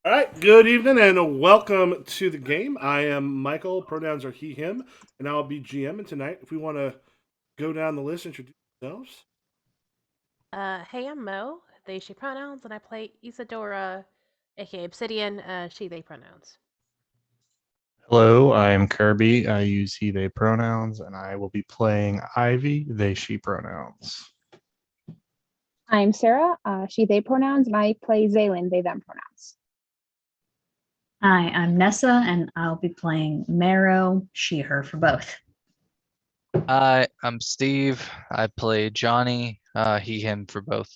All right, good evening and welcome to the game. I am Michael, pronouns are he, him, and I'll be GMing tonight. If we want to go down the list, introduce ourselves. Hey, I'm Mo, they, she pronouns, and I play Isadora, aka Obsidian, she, they pronouns. Hello, I'm Kirby. I use he, they pronouns, and I will be playing Ivy, they, she pronouns. I'm Sarah, she, they pronouns, and I play Xailen, they, them pronouns. Hi, I'm Nessa, and I'll be playing Marrow, she, her for both. Hi, I'm Steve. I play Johnny, he, him for both.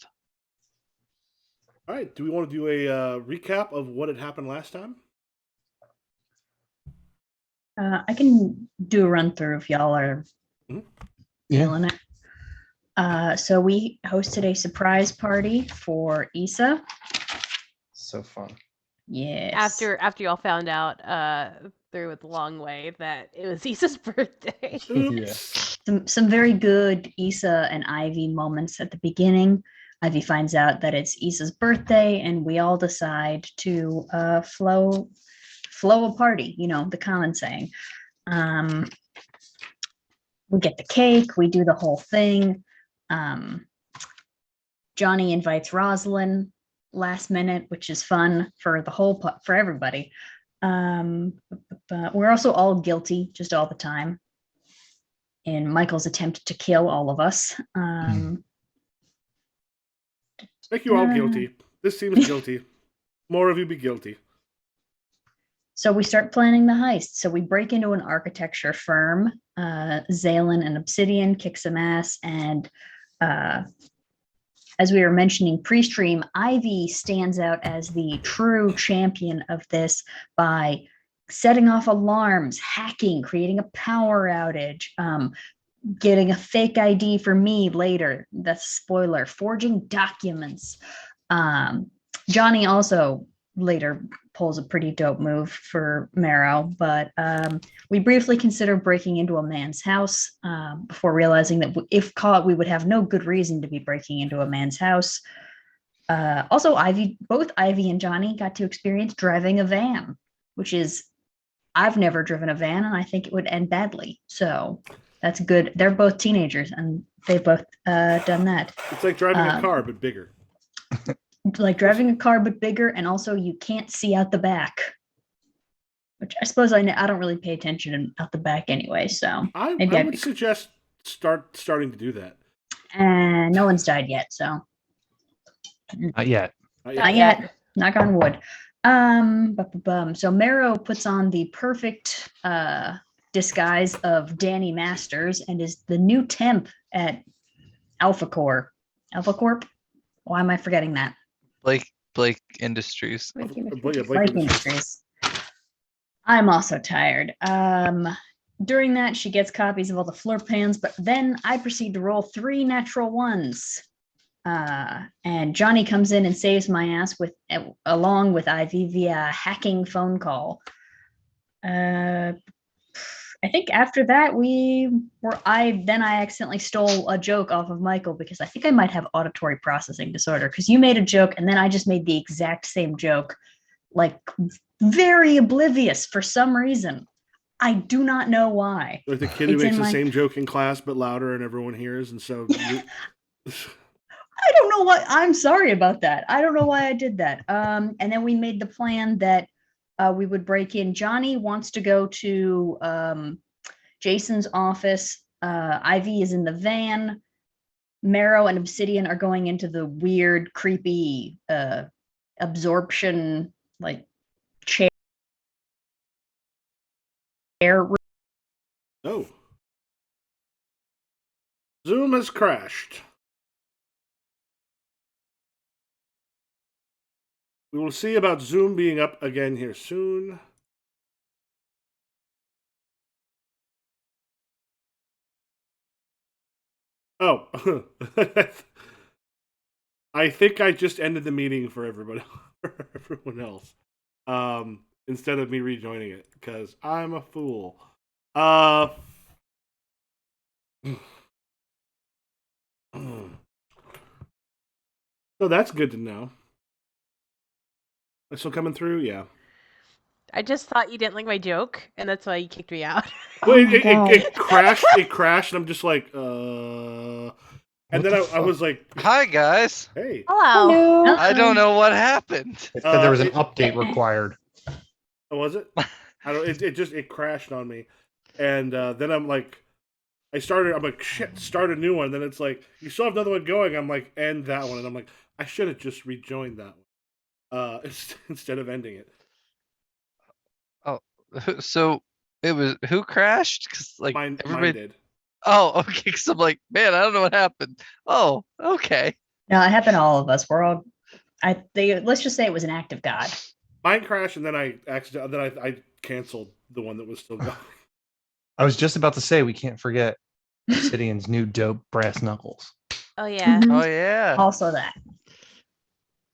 All right, do we want to do a recap of what had happened last time? I can do a run through if y'all are feeling it. So we hosted a surprise party for Issa. So fun. Yes. After y'all found out through the long way that it was Isa's birthday. Oops. Some very good Issa and Ivy moments at the beginning. Ivy finds out that it's Issa's birthday, and we all decide to flow a party, the common saying. We get the cake, we do the whole thing. Johnny invites Rosalind last minute, which is fun for for everybody. But we're also all guilty just all the time in Michael's attempt to kill all of us. Make you all guilty. This seems guilty. More of you be guilty. So we start planning the heist. So we break into an architecture firm. Xailen and Obsidian kick some ass, and as we were mentioning pre-stream, Ivy stands out as the true champion of this by setting off alarms, hacking, creating a power outage, getting a fake ID for me later. That's a spoiler. Forging documents. Johnny also later pulls a pretty dope move for Marrow, but we briefly considered breaking into a man's house before realizing that if caught, we would have no good reason to be breaking into a man's house. Also, both Ivy and Johnny got to experience driving a van, which is, I've never driven a van, and I think it would end badly. So that's good. They're both teenagers, and they both done that. It's like driving a car, but bigger. Like driving a car, but bigger, and also you can't see out the back. Which I suppose I don't really pay attention out the back anyway, so I maybe would suggest starting to do that. And no one's died yet, so Not yet. not yet. Knock on wood. So Marrow puts on the perfect disguise of Danny Masters and is the new temp at Alpha Corp. Alpha Corp? Why am I forgetting that? Blake Industries. Blake Industries. Industries. I'm also tired. During that, she gets copies of all the floor plans, but then I proceed to roll 3 natural ones. And Johnny comes in and saves my ass along with Ivy via hacking phone call. I think after that I accidentally stole a joke off of Michael because I think I might have auditory processing disorder, because you made a joke and then I just made the exact same joke, like very oblivious for some reason. I do not know why. Like the kid who makes the same joke in class but louder and everyone hears, and so I don't know what. I'm sorry about that. I don't know why I did that. And then we made the plan that we would break in. Johnny wants to go to Jason's office. Ivy is in the van. Marrow and Obsidian are going into the weird, creepy absorption, like chair room. Oh. Zoom has crashed. We will see about Zoom being up again here soon. Oh. I think I just ended the meeting for everyone else. Instead of me rejoining it, because I'm a fool. So that's good to know. Still coming through? Yeah. I just thought you didn't like my joke, and that's why you kicked me out. Well, my God. it crashed. It crashed, and I'm just like, And What then the I was like, Hi guys. hey. Hello. Hello. I don't know what happened. It said there was an it- update required. Oh, was it? I don't. It crashed on me, and then I'm like, I'm like, shit, start a new one. Then it's like, you still have another one going. I'm like, end that one, and I'm like, I should have just rejoined that one, instead of ending it. So it was who crashed? Cause like Mine everybody. did. Oh, okay. Cause I'm like, man, I don't know what happened. Oh, okay. No, it happened to all of us. We're all. Let's just say it was an act of God. Mine crashed, and then I canceled the one that was still going. I was just about to say we can't forget Obsidian's new dope brass knuckles. Oh yeah. Mhm. Oh yeah. Also that.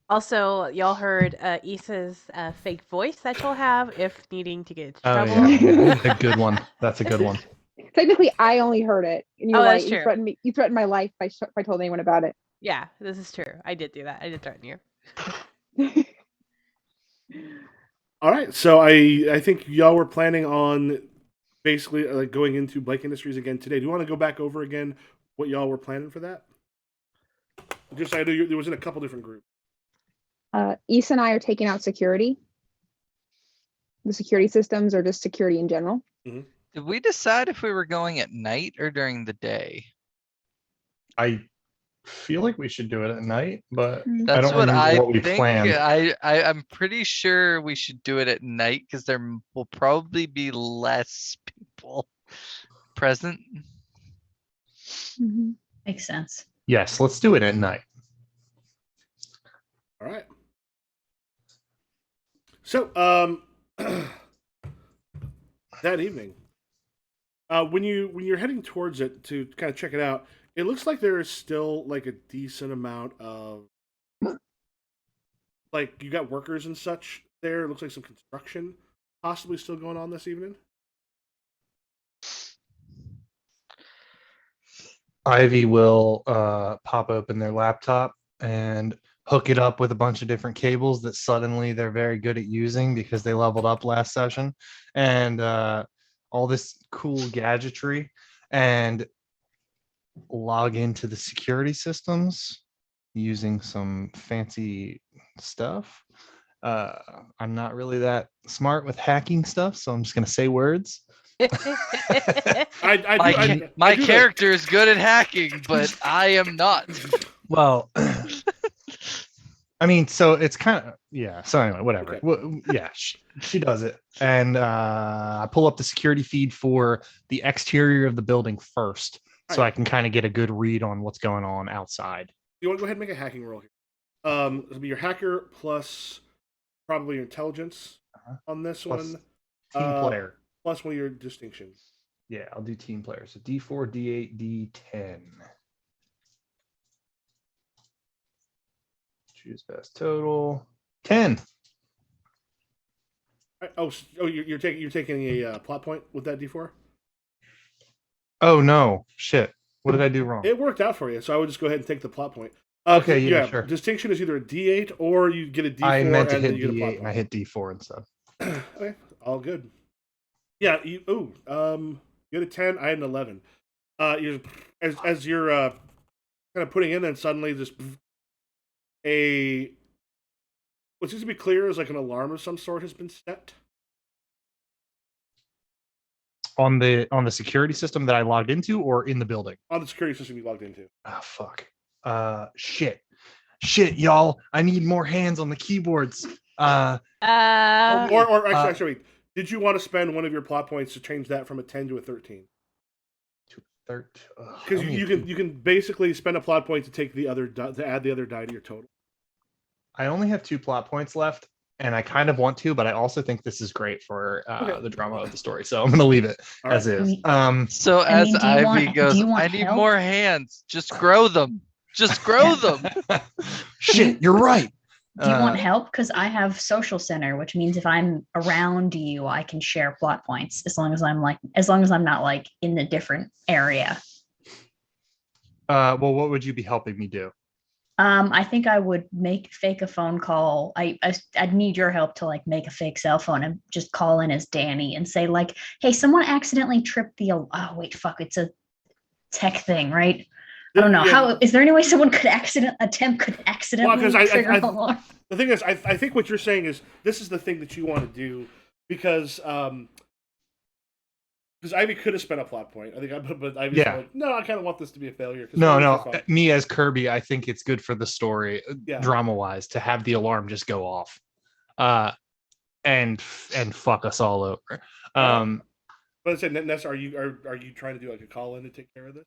Also, y'all heard Issa's fake voice that she'll have if needing to get into Oh trouble. yeah, a good one. That's a good one. Technically, I only heard it, and you're Oh, right. that's You true. threatened me. You threatened my life if I told anyone about it. Yeah, this is true. I did do that. I did threaten you. All right, so I think y'all were planning on basically like going into Blake Industries again today. Do you want to go back over again what y'all were planning for that? Just I know there was in a couple different groups. Issa and I are taking out security. The security systems, or just security in general. Did we decide if we were going at night or during the day? I feel like we should do it at night, but I That's don't what remember I what we think. planned. I'm pretty sure we should do it at night because there will probably be less people present. Mhm. Makes sense. Yes, let's do it at night. All right. So that evening, when you're heading towards it to kind of check it out, it looks like there is still like a decent amount of like you got workers and such there. It looks like some construction possibly still going on this evening. Ivy will pop open their laptop and hook it up with a bunch of different cables that suddenly they're very good at using because they leveled up last session, and all this cool gadgetry, and log into the security systems using some fancy stuff. I'm not really that smart with hacking stuff, so I'm just gonna say words. My character is good at hacking, but I am not. Well, I mean, so it's kind of, yeah. So anyway, whatever. Okay. Well, yeah, she does it, and I pull up the security feed for the exterior of the building first, so I can kind of get a good read on what's going on outside. You want to go ahead and make a hacking roll here? It'll be your hacker plus probably your intelligence on this Plus one. team player. Plus one of your distinctions. Yeah, I'll do team player. So D4, D8, D10. Choose best total. 10. You're taking a plot point with that D4. Oh no, shit. What did I do wrong? It worked out for you, so I would just go ahead and take the plot point. Okay, yeah, sure. Distinction is either a D8 or you get a D4 I meant to and hit then you get a plot D8 and I point. hit D4 instead. Okay, all good. Yeah, you had a 10, I had an 11. As you're kind of putting in, and suddenly just what seems to be clear is like an alarm of some sort has been set. On the security system that I logged into, or in the building? On the security system you logged into. Oh fuck. Shit, y'all. I need more hands on the keyboards. Or actually, did you want to spend one of your plot points to change that from a 10 to a 13? To 13. Because you can basically spend a plot point to take the other to add the other die to your total. I only have 2 plot points left, and I kind of want to, but I also think this is great for Okay. the drama of the story. So I'm going to leave it All as right. is. So I mean, as do you Ivy want- goes, do you want I need help?" more hands. Just grow them. Just grow them. Shit, you're right. Do you want help? Because I have social center, which means if I'm around you, I can share plot points as long as I'm not like in a different area. Well, what would you be helping me do? I think I would fake a phone call. I'd need your help to like make a fake cell phone and just call in as Danny and say like, "Hey, someone accidentally tripped the oh wait, fuck, it's a tech thing, right? I don't know. Yeah. How is there any way someone could Well, accidentally because trigger an alarm? the thing is, I think what you're saying is this is the thing that you want to do because Ivy could have spent a plot point. I think, but Ivy's Yeah. like, no, I kind of want this to be a failure. No. Me as Kirby, I think it's good for the story, Yeah. drama-wise, to have the alarm just go off, and fuck us all over. But I said, Ness, are you trying to do like a call in to take care of this?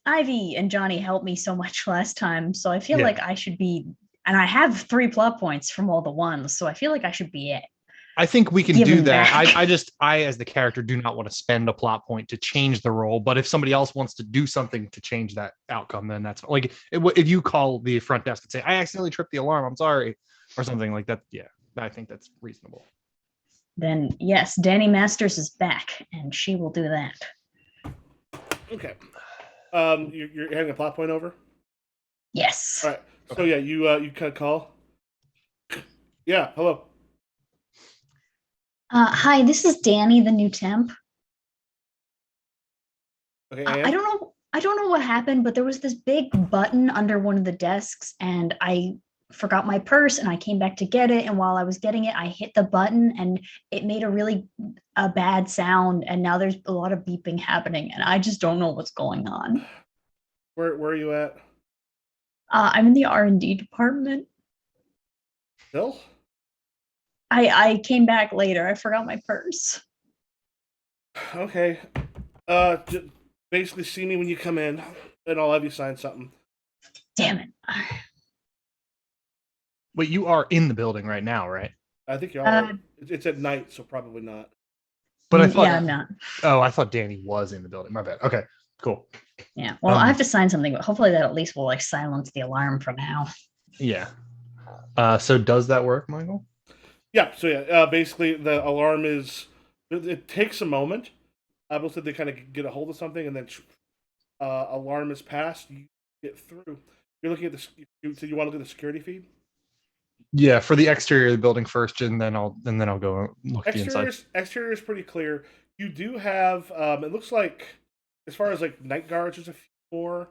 Ivy and Johnny helped me so much last time, so I feel Yeah. like I should be, and I have 3 plot points from all the ones, so I feel like I should be it. I think we can Give do him that. back. I as the character do not want to spend a plot point to change the role, but if somebody else wants to do something to change that outcome, then that's like if you call the front desk and say, "I accidentally tripped the alarm, I'm sorry," or something like that. Yeah, I think that's reasonable. Then yes, Danny Masters is back, and she will do that. Okay. You're having a plot point over. Yes. All right. So yeah, you kind of call. Yeah. Hello. Hi, this is Danny, the new temp. Okay. I don't know what happened, but there was this big button under one of the desks, and I forgot my purse, and I came back to get it. And while I was getting it, I hit the button, and it made a bad sound. And now there's a lot of beeping happening, and I just don't know what's going on. Where are you at? I'm in the R&D department. Bill? I came back later. I forgot my purse. Okay. Basically see me when you come in, and I'll have you sign something. Damn it. But you are in the building right now, right? I think you are. It's at night, so probably not. But I thought, yeah, I'm not. Oh, I thought Danny was in the building. My bad. Okay, cool. Yeah. Well, I have to sign something, but hopefully that at least will like silence the alarm for now. Yeah. So does that work, Michael? Yeah. So yeah, basically the alarm is. It takes a moment. Obviously, they kind of get a hold of something, and then alarm is passed. You get through. You're looking at the. So you want to look at the security feed? Yeah, for the exterior of the building first, and then I'll go look at the inside. Exterior is pretty clear. You do have. It looks like, as far as like night guards, there's a few more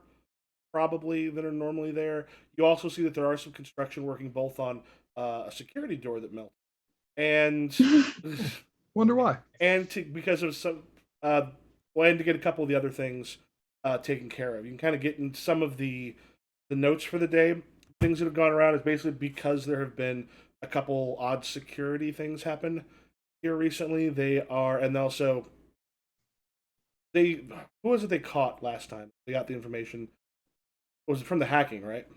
probably that are normally there. You also see that there are some construction working both on a security door that melted, and Wonder why. And because of some, and to get a couple of the other things taken care of. You can kind of get in some of the notes for the day. Things that have gone around is basically because there have been a couple odd security things happen here recently. And also who was it they caught last time? They got the information. Was it from the hacking, right?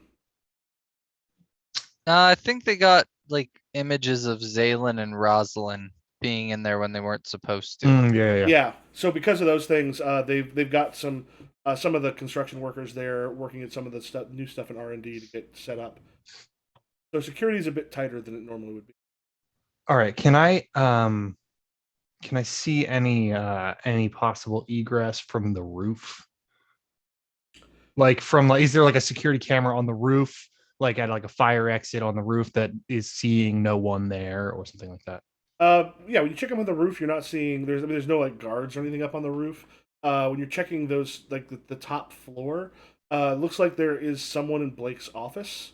I think they got like images of Xailen and Rosalind being in there when they weren't supposed to. Yeah. So because of those things, they've got some of the construction workers there working at some of the new stuff in R&D to get set up. So security is a bit tighter than it normally would be. All right. Can I see any possible egress from the roof? Is there like a security camera on the roof, like at like a fire exit on the roof that is seeing no one there or something like that? Yeah, when you check up on the roof, you're not seeing there's no like guards or anything up on the roof. When you're checking those like the top floor, looks like there is someone in Blake's office.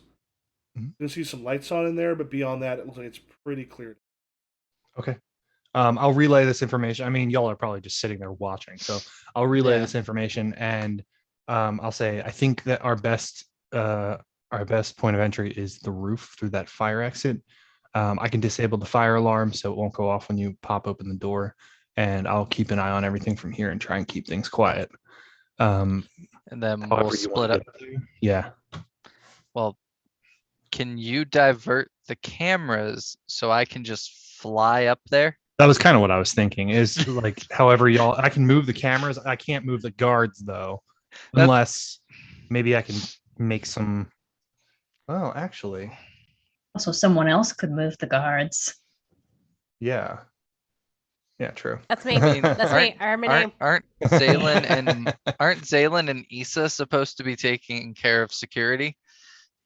Mm-hmm. You can see some lights on in there, but beyond that, it looks like it's pretty clear. Okay. I'll relay this information. I mean, y'all are probably just sitting there watching, so I'll relay this information, and I'll say I think that our best point of entry is the roof through that fire exit. I can disable the fire alarm so it won't go off when you pop open the door, and I'll keep an eye on everything from here and try and keep things quiet. And then we'll split up. Yeah. Well, can you divert the cameras so I can just fly up there? That was kind of what I was thinking, is like, however I can move the cameras. I can't move the guards though, unless maybe I can make some. Well, actually. Also, someone else could move the guards. Yeah. Yeah, true. That's me. I mean, That's me. I remember my name. aren't Xailen and Issa supposed to be taking care of security?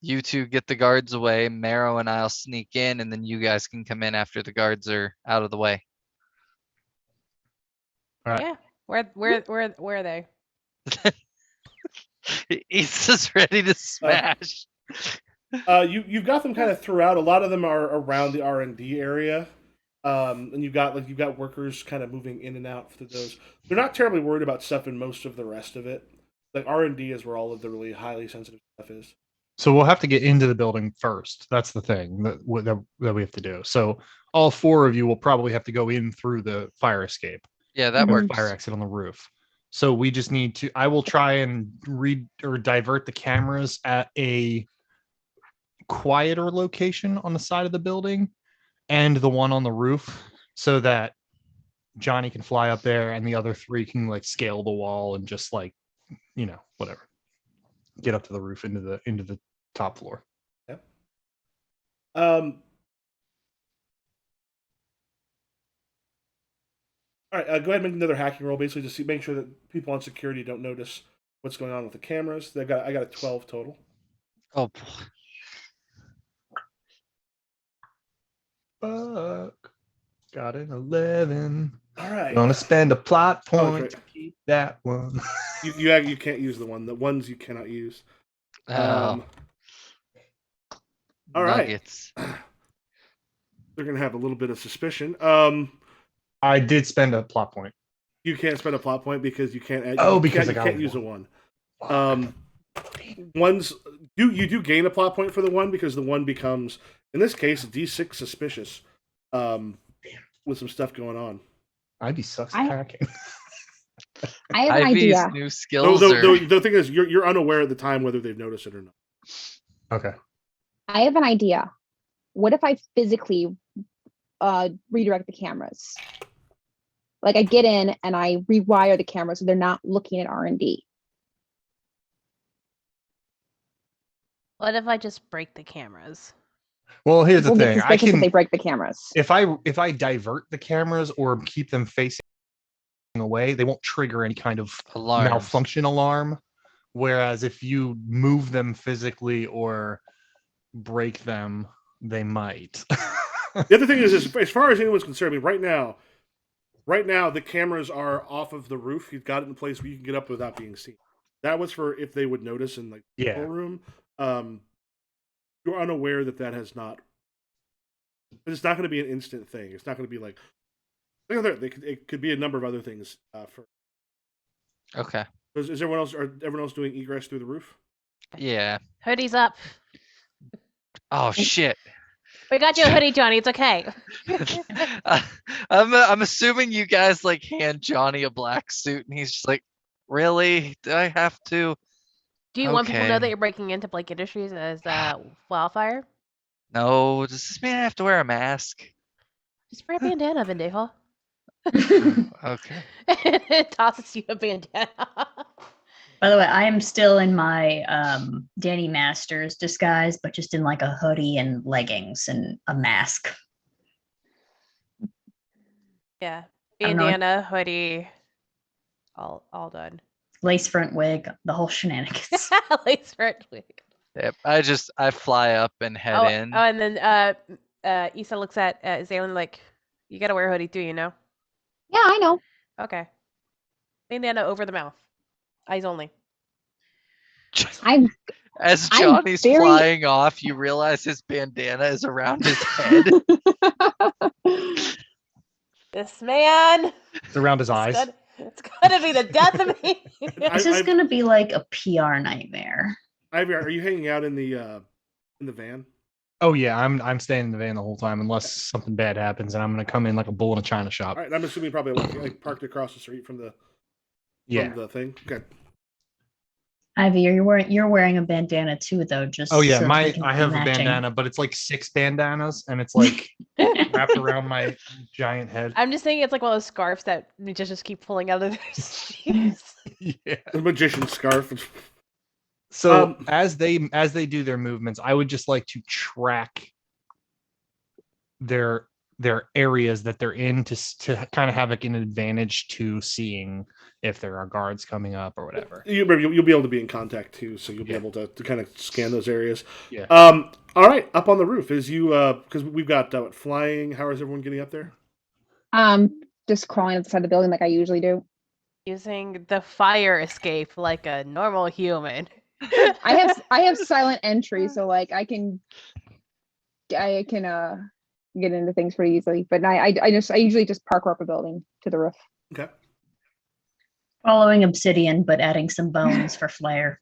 You two get the guards away. Marrow and I'll sneak in, and then you guys can come in after the guards are out of the way. All right. Yeah. Where are they? Issa's ready to smash. You've got them kind of throughout. A lot of them are around the R&D area, and you've got workers kind of moving in and out through those. They're not terribly worried about stuff in most of the rest of it. Like R&D is where all of the really highly sensitive stuff is. So we'll have to get into the building first. That's the thing that we have to do. So all 4 of you will probably have to go in through the fire escape. Yeah, that Or works. fire exit on the roof. So we just need to. I will try and divert the cameras at a quieter location on the side of the building, and the one on the roof, so that Johnny can fly up there, and the other 3 can like scale the wall and just like, whatever, get up to the roof into the top floor. Yep. All right, go ahead and make another hacking roll, basically just make sure that people on security don't notice what's going on with the cameras. I got a 12 total. Oh, Fuck. Got an 11. All right. Gonna spend a plot point right. to keep that one. You can't use the ones you cannot use. oh. All right. Nuggets. They're gonna have a little bit of suspicion. I did spend a plot point. You can't spend a plot point because you can't. Because you can't use a one. Ones you do gain a plot point for the one because the one becomes, in this case, D6 suspicious, with some stuff going on. Ivy sucks at hacking. I have an Ivy's idea. new skills The thing is, you're unaware at the time whether they've noticed it or not. Okay. I have an idea. What if I physically redirect the cameras? Like I get in and I rewire the cameras so they're not looking at R&D. What if I just break the cameras? Well, here's the We'll be thing. suspicious if they break the cameras. If I divert the cameras or keep them facing away, they won't trigger any kind of Alarms. malfunction alarm. Whereas if you move them physically or break them, they might. The other thing is, as far as anyone's concerned, I mean, right now the cameras are off of the roof. You've got it in a place where you can get up without being seen. That was for if they would notice in the control room. You're unaware that has not. It's not going to be an instant thing. It's not going to be like. It could be a number of other things. Okay. Is everyone else doing egress through the roof? Yeah. Hoodie's up. Oh shit. We got you a hoodie, Johnny. It's okay. I'm assuming you guys like hand Johnny a black suit, and he's just like, "Really? Do I have to?" Do you want people to know Okay. that you're breaking into Blake Industries as Wildfire? No. Does this mean I have to wear a mask? Just wear a bandana, Vindejo. Okay. It tosses you a bandana. By the way, I am still in my Danny Masters disguise, but just in like a hoodie and leggings and a mask. Yeah. I don't know. Bandana, hoodie. All done. Lace front wig, the whole shenanigans. Lace front wig. Yep. I fly up and head in. Oh, and then Issa looks at Xailen like, you gotta wear a hoodie too, you know? Yeah, I know. Okay. Bandana over the mouth. Eyes only. I'm As I'm Johnny's very- flying off, you realize his bandana is around his head. This man. It's around his eyes. It's gonna be the death of me. This is going to be like a PR nightmare. Ivy, are you hanging out in the van? Oh yeah, I'm staying in the van the whole time unless something bad happens, and I'm gonna come in like a bull in a china shop. All right, I'm assuming probably like parked across the street from the thing. Okay. Ivy, you're wearing a bandana too, though. Just Oh yeah, so we can I be have a matching. bandana, but it's like 6 bandanas, and it's like wrapped around my giant head. I'm just thinking it's like one of those scarves that magicians keep pulling out of their sleeves. Yeah. The magician's scarf. So as they do their movements, I would just like to track their their areas that they're in to kind of have like an advantage to seeing if there are guards coming up or whatever. You'll be able to be in contact too, so you'll be Yeah. able to kind of scan those areas. Yeah. All right, up on the roof is you because we've got flying. How is everyone getting up there? Just crawling outside the building like I usually do. Using the fire escape like a normal human. I have silent entry, so like I can get into things pretty easily. But I usually just parkour up a building to the roof. Okay. Following Obsidian, but adding some bones for flair.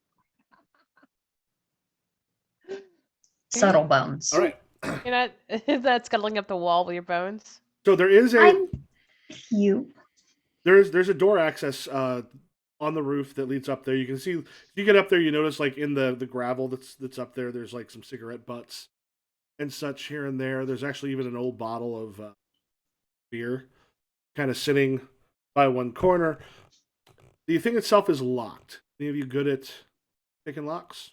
Subtle bones. All right. You're not is that scuttling up the wall with your bones? So there is there's a door access on the roof that leads up there. You can see if you get up there, you notice like in the gravel that's up there, there's like some cigarette butts and such here and there. There's actually even an old bottle of beer kind of sitting by one corner. The thing itself is locked. Any of you good at picking locks?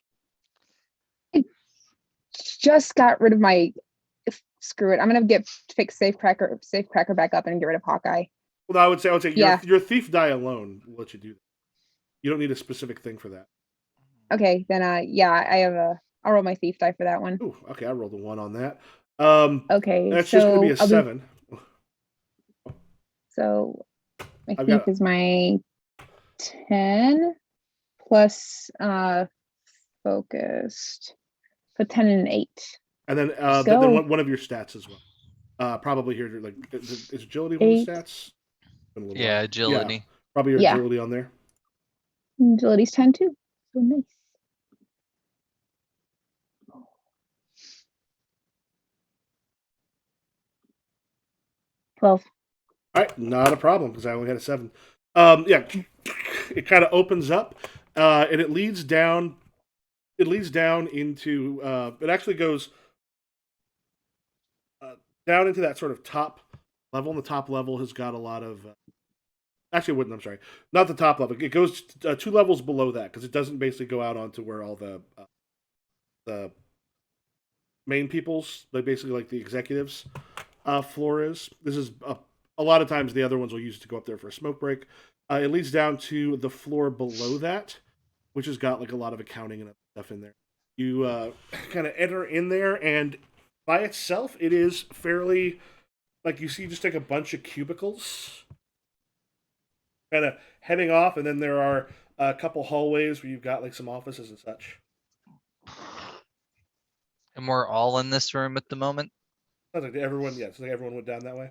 Just got rid of my screw it. I'm gonna fix safe cracker back up and get rid of Hawkeye. Well, I would say Yeah. your thief die alone will let you do that. You don't need a specific thing for that. Okay, then I'll roll my thief die for that one. Ooh, okay, I rolled a 1 on that. Okay, That's just gonna be a 7. So my I've thief got- is my 10 plus focused. So 10 and an 8. And then So- one of your stats as well. Probably here, like is agility one of 8. the stats? Been a little Yeah, while. agility. Probably your Yeah. agility on there. Agility's 10 too. So nice. All right, not a problem because I only had a 7. Yeah, it kind of opens up, and it leads down. It leads down into. It actually goes down into that sort of top level. And the top level has got a lot of. Actually, it wouldn't. I'm sorry, not the top level. It goes 2 levels below that because it doesn't basically go out onto where all the main people's, like basically like the executives' floor is. This is a lot of times the other ones will use it to go up there for a smoke break. It leads down to the floor below that, which has got like a lot of accounting and stuff in there. You kind of enter in there, and by itself, it is fairly like you see just like a bunch of cubicles kind of heading off, and then there are a couple hallways where you've got like some offices and such. And we're all in this room at the moment. Sounds like everyone, yeah, it's like everyone went down that way.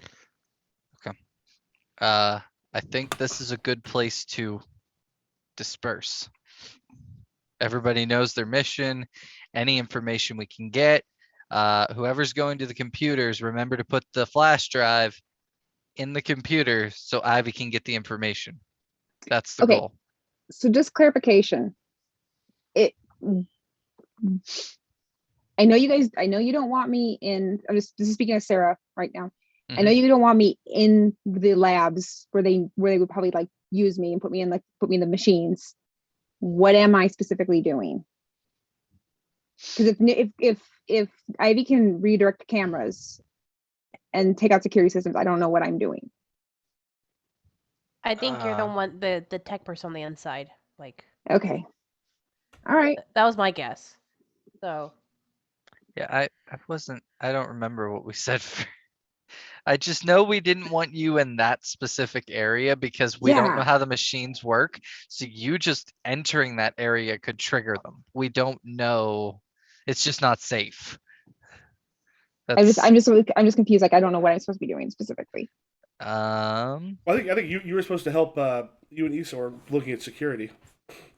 I think this is a good place to disperse. Everybody knows their mission, any information we can get. Whoever's going to the computers, remember to put the flash drive in the computer so Ivy can get the information. That's the Okay. goal. So just clarification. I know you don't want me in. This is speaking of Sarah right now. I know you don't want me in the labs where they would probably like use me and put me in the machines. What am I specifically doing? Because if Ivy can redirect the cameras and take out security systems, I don't know what I'm doing. I think you're the one, the tech person on the inside. Like, Okay. All right. that was my guess. So Yeah, I don't remember what we said. I just know we didn't want you in that specific area because we don't know Yeah. how the machines work. So you just entering that area could trigger them. We don't know. It's just not safe. I'm just confused. Like I don't know what I'm supposed to be doing specifically. Well, I think you were supposed to help. You and Issa were looking at security.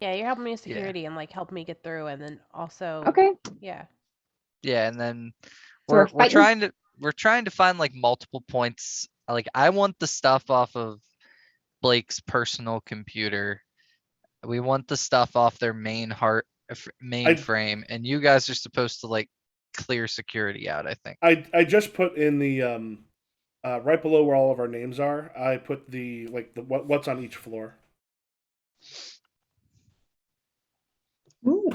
yeah, you're helping me with security and like help me get through, and then also Okay. yeah. Yeah, and then So we're trying to find like multiple points. Like I want the stuff off of Blake's personal computer. We want the stuff off their mainframe, and you guys are supposed to like clear security out, I think. I just put in the right below where all of our names are. I put the what's on each floor. Ooh.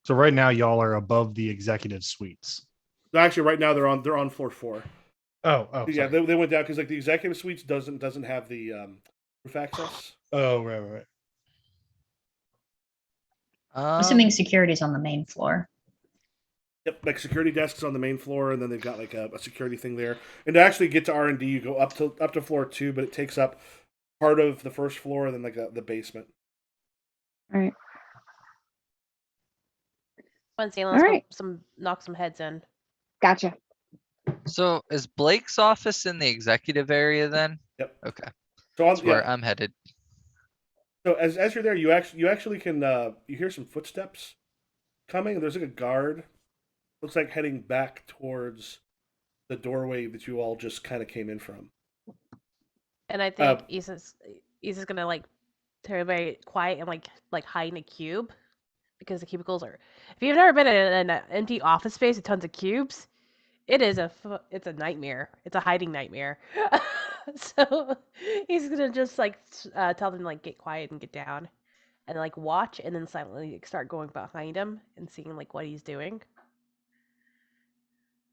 So right now, y'all are above the executive suites. Actually, right now they're on floor 4. Oh, Yeah, sorry. they went down because like the executive suites doesn't have the roof access. Oh, right. Assuming security's on the main floor. Yep, like security desks on the main floor, and then they've got like a security thing there. And to actually get to R&D, you go up to floor 2, but it takes up part of the first floor and then like the basement. All right. Wednesday, All let's right. go knock some heads in. Gotcha. So is Blake's office in the executive area then? Yep. Okay. So That's where I'm headed. So as you're there, you actually can you hear some footsteps coming. There's like a guard. Looks like heading back towards the doorway that you all just kind of came in from. And I think Issa's gonna like turn very quiet and like hide in a cube because the cubicles are. If you've never been in an empty office space with tons of cubes, it's a nightmare. It's a hiding nightmare. So he's gonna just like tell them like get quiet and get down, and like watch, and then silently start going behind him and seeing like what he's doing.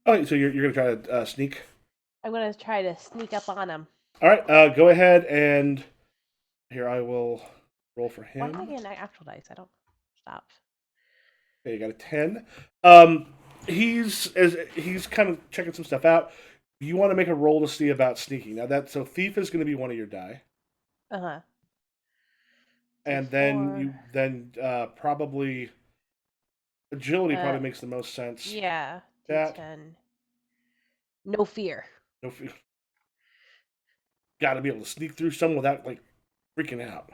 Oh, so you're gonna try to sneak? I'm gonna try to sneak up on him. All right, go ahead and here I will roll for him. Why am I getting actual dice? I don't stop. Okay, you got a 10. He's kind of checking some stuff out. You want to make a roll to see about sneaking. Now so thief is going to be one of your die. Uh-huh. And then probably agility probably makes the most sense. Yeah. That. D10. No fear. No fear. Got to be able to sneak through someone without like freaking out.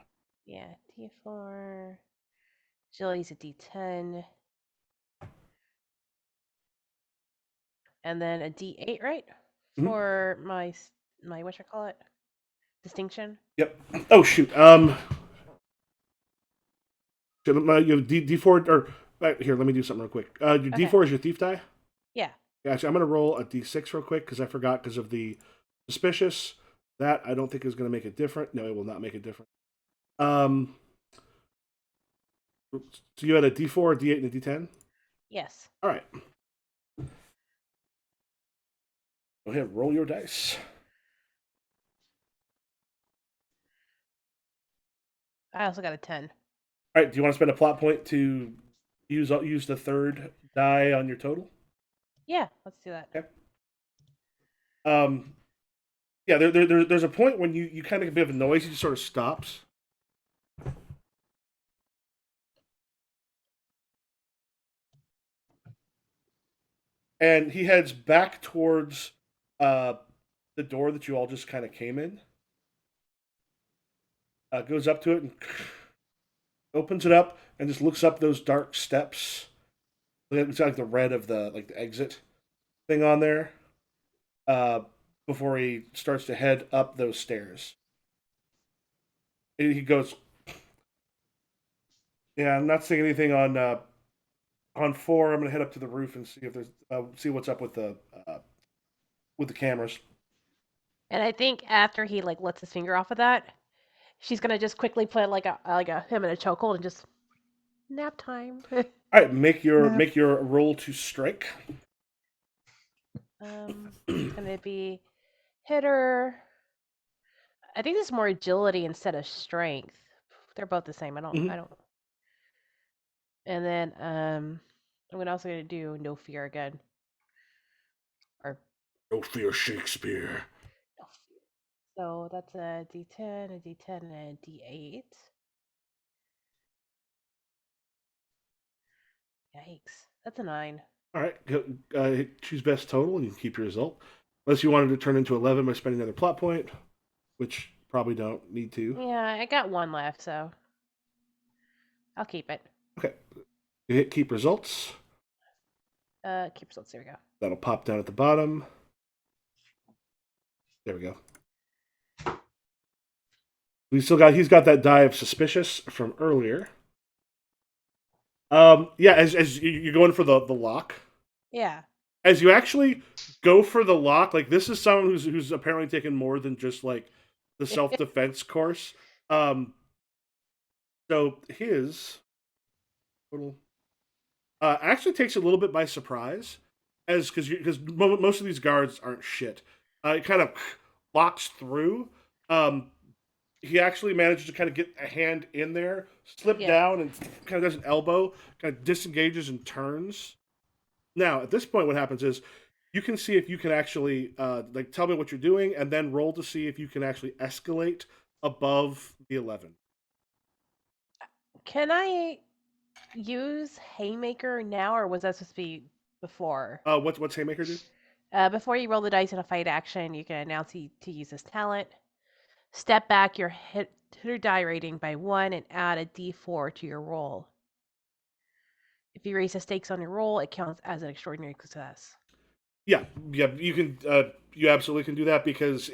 Yeah, D4. Agility's a D10. And then a D8, right? For my whatchamacallit? Distinction? Yep. Oh shoot. You have D4 or here, let me do something real quick. Your D4 is your thief die? Yeah. Yeah, actually, I'm going to roll a D6 real quick because I forgot because of the suspicious. That I don't think is going to make it different. No, it will not make it different. So you had a D4, a D8, and a D10? Yes. All right. Go ahead, roll your dice. I also got a 10. All right, do you want to spend a plot point to use the third die on your total? Yeah, let's do that. Okay. Yeah, there's a point when you kind of make a bit of a noise, he just sort of stops. And he heads back towards the door that you all just kind of came in. Goes up to it and opens it up and just looks up those dark steps. It's like the red of the exit thing on there. Before he starts to head up those stairs. And he goes, "Yeah, I'm not seeing anything on 4. I'm gonna head up to the roof and see if there's see what's up with the cameras." And I think after he like lets his finger off of that, she's gonna just quickly put like a him in a chokehold and just nap time. All right, make your roll to strike. It's gonna be hitter. I think this is more agility instead of strength. They're both the same. I don't. And then I'm also gonna do no fear again. Or no fear, Shakespeare. No fear. So that's a D10, a D10, and a D8. Yikes! That's a 9. All right, choose best total and you can keep your result. Unless you wanted to turn into 11 by spending another plot point, which probably don't need to. Yeah, I got 1 left, so I'll keep it. Okay. You hit keep results. Keep results. There we go. That'll pop down at the bottom. There we go. He's got that die of suspicious from earlier. Yeah, as you're going for the lock. Yeah. As you actually go for the lock, like this is someone who's apparently taken more than just like the self-defense course. So his total actually takes a little bit by surprise because most of these guards aren't shit. It kind of locks through. He actually manages to kind of get a hand in there, slip down, and kind of does an elbow, kind of disengages and turns. Now, at this point, what happens is you can see if you can actually like tell me what you're doing, and then roll to see if you can actually escalate above the 11. Can I use Haymaker now, or was that supposed to be before? What's Haymaker do? Before you roll the dice in a fight action, you can announce to use this talent. Step back your hitter die rating by 1 and add a d4 to your roll. If you raise the stakes on your roll, it counts as an extraordinary success. Yeah, you can. You absolutely can do that because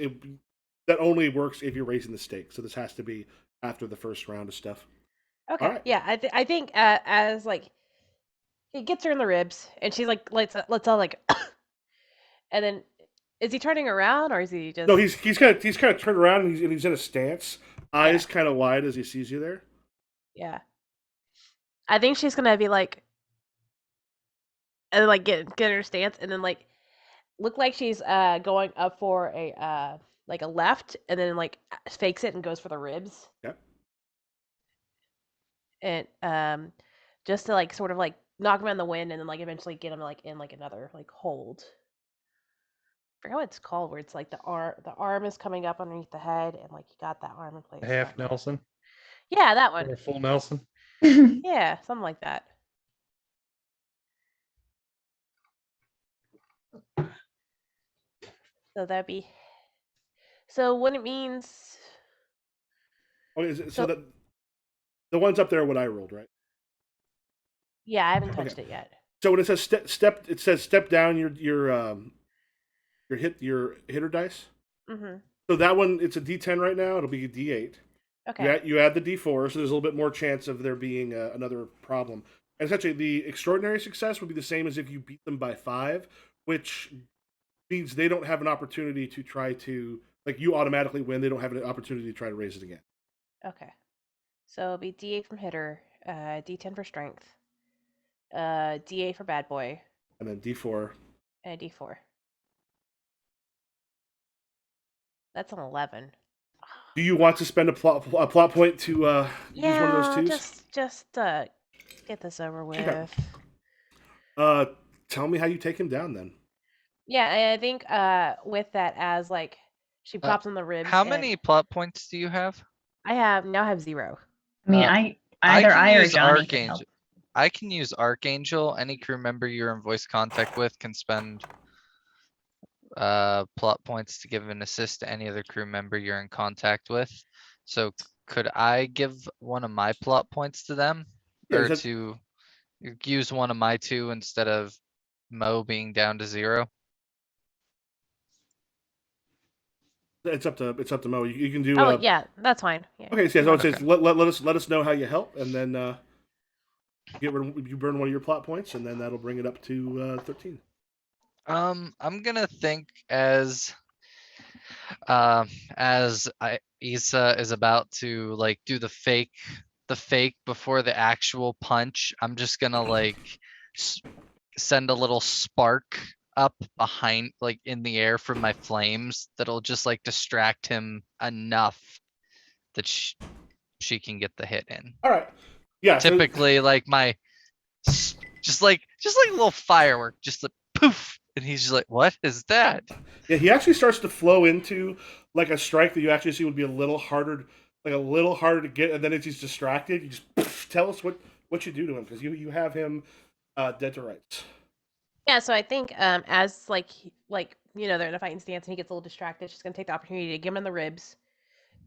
that only works if you're raising the stakes. So this has to be after the first round of stuff. Okay. Alright. Yeah, I think as like it gets her in the ribs, and she's like, let's all like, and then is he turning around or is he just? No, he's kind of turned around and he's in a stance, eyes kind of wide as he sees you there. Yeah. I think she's gonna be like, and like get her stance, and then like look like she's going up for a like a left, and then like fakes it and goes for the ribs. Yep. And just to like sort of like knock him in the wind, and then like eventually get him like in like another like hold. I forget what it's called, where it's like the arm is coming up underneath the head, and like you got that arm in place. Half Nelson. Yeah, that one. Or a full Nelson. Yeah, something like that. So that'd be. So what it means. Okay, so that the ones up there are what I rolled, right? Yeah, I haven't touched it yet. So when it says step, it says step down your hitter dice. Mm-hmm. So that one, it's a D10 right now. It'll be a D8. Okay. You add the D4, so there's a little bit more chance of there being another problem. And essentially, the extraordinary success would be the same as if you beat them by 5, which means they don't have an opportunity to try to, like, you automatically win. They don't have an opportunity to try to raise it again. Okay. So it'll be D8 from hitter, D10 for strength, D8 for bad boy, And then D4. and a D4. That's an 11. Do you want to spend a plot point to use one of those twos? Just get this over with. Okay. Tell me how you take him down then. Yeah, I think with that, as like she pops on the ribs. How many plot points do you have? I now have 0. I mean, either I or Johnny can help. I can use Archangel. Any crew member you're in voice contact with can spend plot points to give an assist to any other crew member you're in contact with. So could I give one of my plot points to them? Yeah, or to use one of my 2 instead of Mo being down to 0? It's up to Mo. You can do. Oh yeah, that's fine. Yeah. Okay, so it says let us know how you help, and then you burn one of your plot points, and then that'll bring it up to 13. I'm gonna think as Issa is about to like do the fake before the actual punch. I'm just gonna like send a little spark up behind, like in the air from my flames, that'll just like distract him enough that she can get the hit in. All right. Yeah. Typically, like my just like a little firework, just like poof, and he's just like, "What is that?" Yeah, he actually starts to flow into like a strike that you actually see would be a little harder to get, and then as he's distracted, you just poof, tell us what you do to him, because you have him dead to rights. Yeah, so I think as like they're in a fighting stance and he gets a little distracted, she's gonna take the opportunity to get him in the ribs,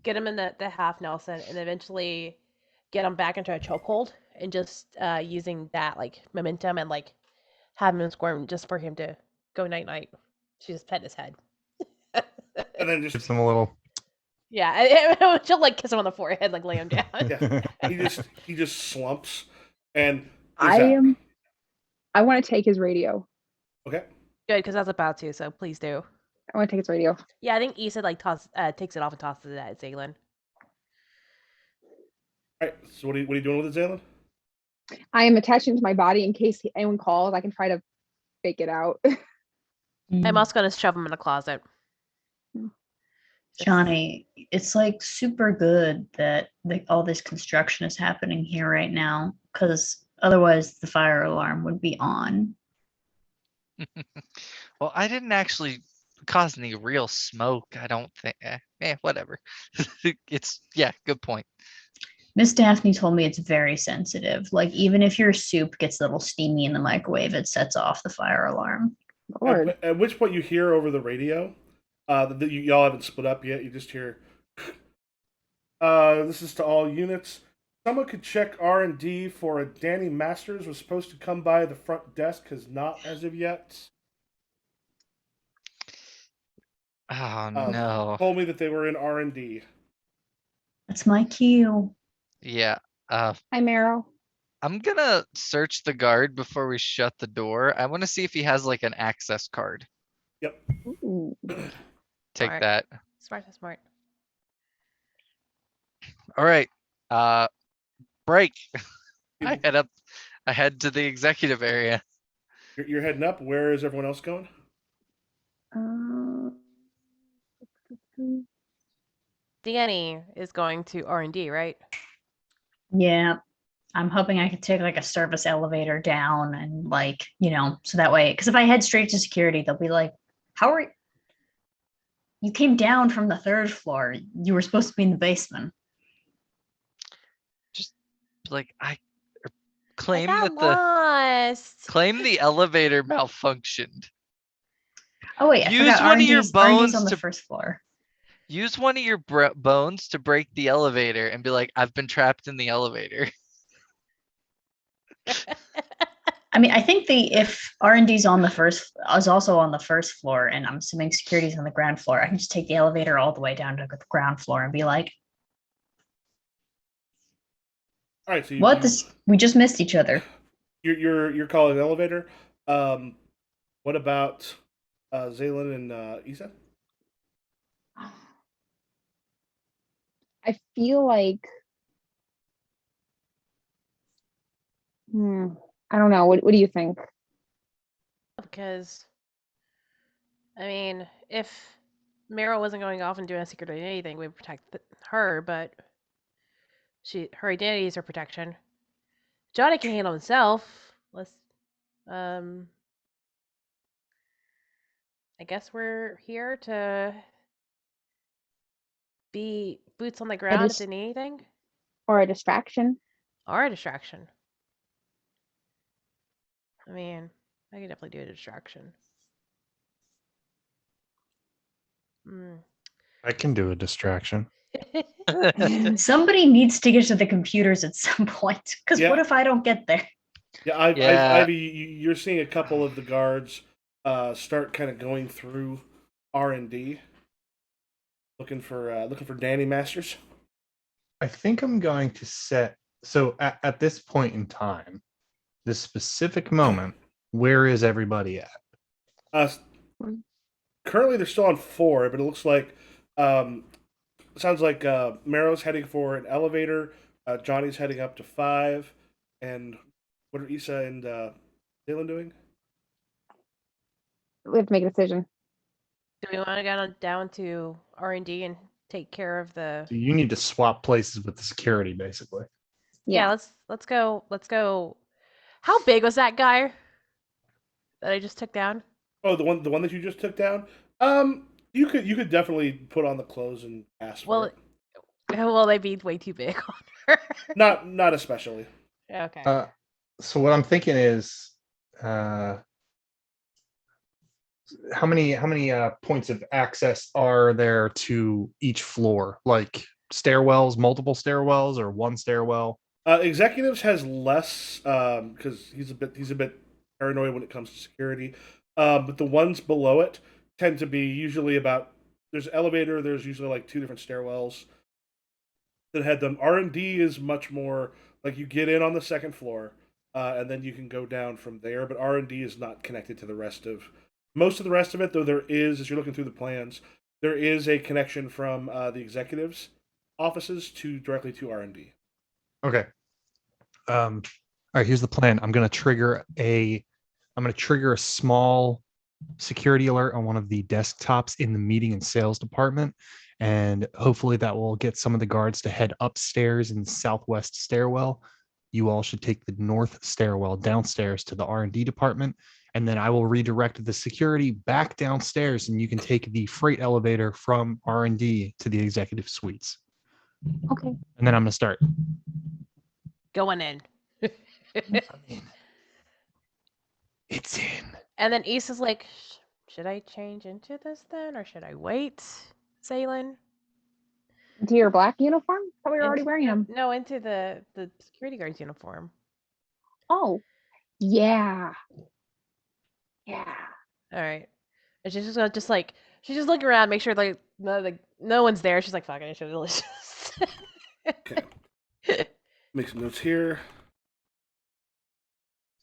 get him in the half Nelson, and eventually get him back into a chokehold, and just using that like momentum and like have him squirm just for him to go night night. She just pet his head. And then just gives him a little. Yeah, she'll like kiss him on the forehead, like lay him down. Yeah, he just slumps, and I want to take his radio. Okay. Good, because that's about to. So please do. I want to take his radio. Yeah, I think Issa like takes it off and tosses it at Xailen. All right. So what are you doing with it, Xailen? I am attaching to my body in case anyone calls. I can try to fake it out. I'm also gonna shove them in a closet. Johnny, it's like super good that all this construction is happening here right now, because otherwise the fire alarm would be on. Well, I didn't actually cause any real smoke. I don't think. Whatever. Yeah, good point. Miss Daphne told me it's very sensitive. Like even if your soup gets a little steamy in the microwave, it sets off the fire alarm. Lord. At which point you hear over the radio that y'all haven't split up yet. You just hear, this is to all units. Someone could check R&D for a Danny Masters was supposed to come by the front desk, has not as of yet. Oh no. Told me that they were in R&D. That's my cue. Yeah. Hi, Meryl. I'm gonna search the guard before we shut the door. I want to see if he has like an access card. Yep. Ooh. Take Smart. that. Smart. All right. Break. I head to the executive area. You're heading up. Where is everyone else going? Danny is going to R&D, right? Yeah. I'm hoping I could take like a service elevator down and like, so that way, because if I head straight to security, they'll be like, how are you came down from the 3rd floor. You were supposed to be in the basement. Just like claim I that got lost. claim the elevator malfunctioned. Oh wait, I Use forgot one of your R&D's bones on the to 1st floor. Use one of your bones to break the elevator and be like, I've been trapped in the elevator. I mean, I think if R&D's on the is also on the 1st floor, and I'm assuming security's on the ground floor, I can just take the elevator all the way down to the ground floor and be like, All right. So we just missed each other. You're calling an elevator. What about Xailen and Ilijah? I feel like I don't know. What do you think? Because, I mean, if Meryl wasn't going off and doing a secret identity thing, we'd protect her, but her identity is her protection. Johnny can handle himself. I guess we're here to be boots on the ground if they need anything. Or a distraction. Or a distraction. I mean, I could definitely do a distraction. I can do a distraction. Somebody needs to get to the computers at some point, because what if I don't get there? Yeah, Ivy, you're seeing a couple of the guards start kind of going through R&D, looking for Danny Masters. I think I'm going to set. So at this point in time, this specific moment, where is everybody at? Currently, they're still on 4, but it looks like sounds like Merrill's heading for an elevator. Johnny's heading up to 5, and what are Issa and Xailen doing? We have to make a decision. Do we want to go down to R&D and take care of the? So you need to swap places with the security, basically. Yeah, let's go. How big was that guy that I just took down? Oh, the one that you just took down. You could definitely put on the clothes and ask for it. Will they be way too big on her? Not especially. Okay. So what I'm thinking is, how many points of access are there to each floor? Like stairwells, multiple stairwells, or one stairwell? Executives has less because he's a bit paranoid when it comes to security. But the ones below it tend to be usually about. There's an elevator. There's usually like 2 different stairwells that had them. R&D is much more like you get in on the 2nd floor, and then you can go down from there. But R&D is not connected to the rest of. Most of the rest of it, though, there is, as you're looking through the plans, there is a connection from the executives' offices directly to R&D. Okay. All right. Here's the plan. I'm going to trigger a I'm going to trigger a small security alert on one of the desktops in the meeting and sales department. And hopefully that will get some of the guards to head upstairs in the southwest stairwell. You all should take the north stairwell downstairs to the R&D department. And then I will redirect the security back downstairs, and you can take the freight elevator from R&D to the executive suites. Okay. And then I'm going to start. Going in. It's in. And then Ace is like, should I change into this then, or should I wait, Xailen? Into your black uniform? I thought we were already wearing them. No, into the security guard's uniform. Oh, yeah. Yeah. All right. And she's just gonna she's just looking around, make sure no one's there. She's like, fuck it, delicious. Okay. Make some notes here.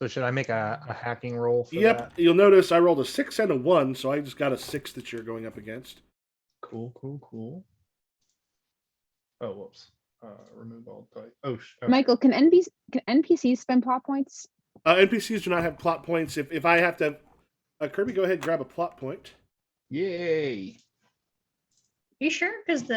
So should I make a hacking roll for Yep. that? You'll notice I rolled a 6 and a 1, so I just got a 6 that you're going up against. Cool. Oh, whoops. Remove all type. Oh, okay. Michael, can NPCs spend plot points? NPCs do not have plot points. If I have to, Kirby, go ahead and grab a plot point. Yay. You sure? Because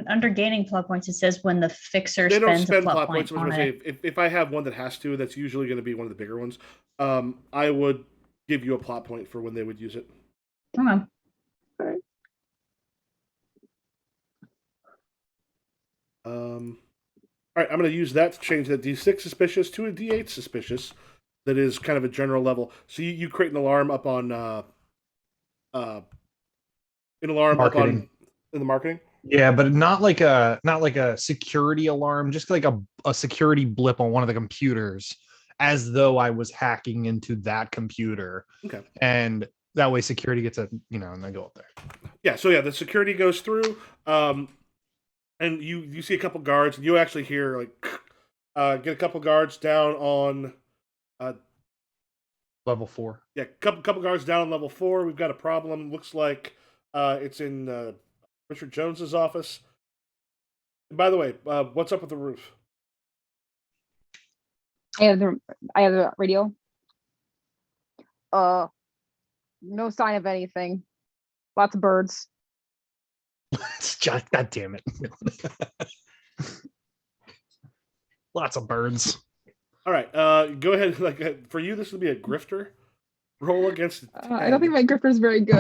under gaining plot points, it says when the fixer They don't spends spend a plot plot point points. I was on gonna it. say if I have one that has to, that's usually going to be one of the bigger ones. I would give you a plot point for when they would use it. Okay. All right, I'm going to use that to change that D6 suspicious to a D8 suspicious. That is kind of a general level. So you create an alarm up on Marketing. In the marketing. Yeah, but not like a security alarm, just like a security blip on one of the computers, as though I was hacking into that computer. Okay. And that way security gets and they go up there. Yeah, so the security goes through, and you see a couple guards, and you actually hear get a couple guards down on Level 4. Yeah, couple guards down on level 4. We've got a problem. Looks like it's in Richard Jones's office. And by the way, what's up with the roof? I have the radio. No sign of anything. Lots of birds. God damn it. Lots of birds. All right, go ahead. For you, this would be a grifter roll against. I don't think my grifter's very good.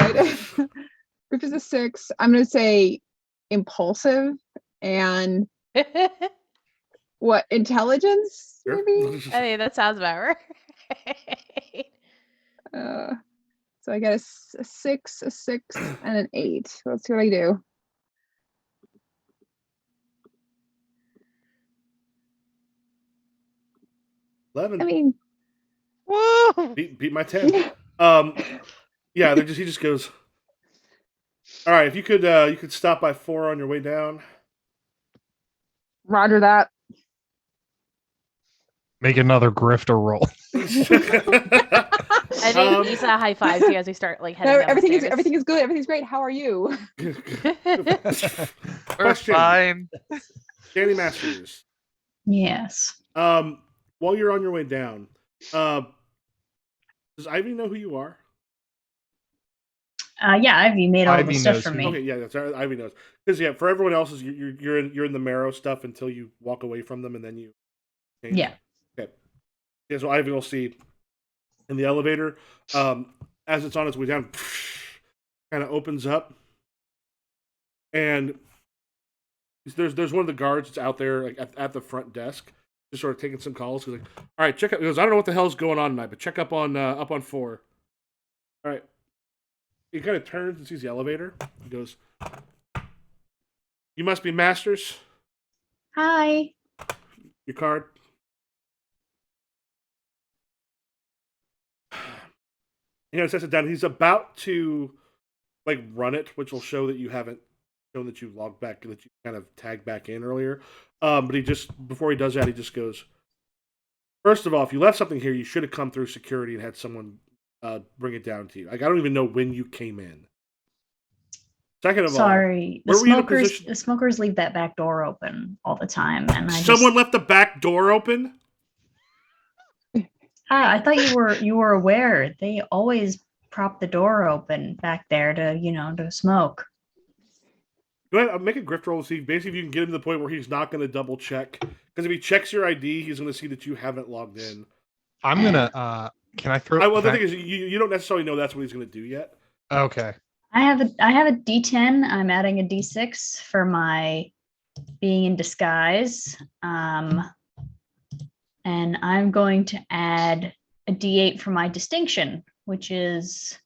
Grifter's a 6. I'm gonna say impulsive and what, intelligence? Maybe. I mean, that sounds about right. So I got a 6, a 6, and an 8. Let's see what I do. I mean, Woo! beat my 10. Yeah, he just goes. All right, if you could stop by 4 on your way down. Roger that. Make another grifter roll. I think Lisa high fives you as we start heading No, down everything the is good. Everything's great. How are you? We're Question. fine. Danny Masters. Yes. While you're on your way down, does Ivy know who you are? Yeah, Ivy made all Ivy the stuff knows for who- me. Okay, yeah, that's right. Ivy knows. Because for everyone else, you're in the marrow stuff until you walk away from them, and then you. Change. Yeah. Okay. Yeah, so Ivy will see in the elevator as it's on its way down, kind of opens up, and there's one of the guards that's out there at the front desk, just sort of taking some calls. He's like, "All right, check up." He goes, "I don't know what the hell's going on tonight, but check up on 4." All right. He kind of turns and sees the elevator. He goes, "You must be Masters. Hi. Your card." He kind of sets it down. He's about to run it, which will show that you haven't shown that you logged back, that you kind of tagged back in earlier. But before he does that, he just goes, "First of all, if you left something here, you should have come through security and had someone bring it down to you. I don't even know when you came in. Second of all, Sorry. where were you in a position- The smokers leave that back door open all the time, and someone left the back door open." I thought you were aware. They always prop the door open back there to, to smoke. Go ahead, I'll make a grift roll to see basically if you can get him to the point where he's not going to double check. Because if he checks your ID, he's going to see that you haven't logged in. I'm gonna. Can I throw? Well, the thing is, you don't necessarily know that's what he's going to do yet. Okay. I have a D10. I'm adding a D6 for my being in disguise. And I'm going to add a D8 for my distinction, which is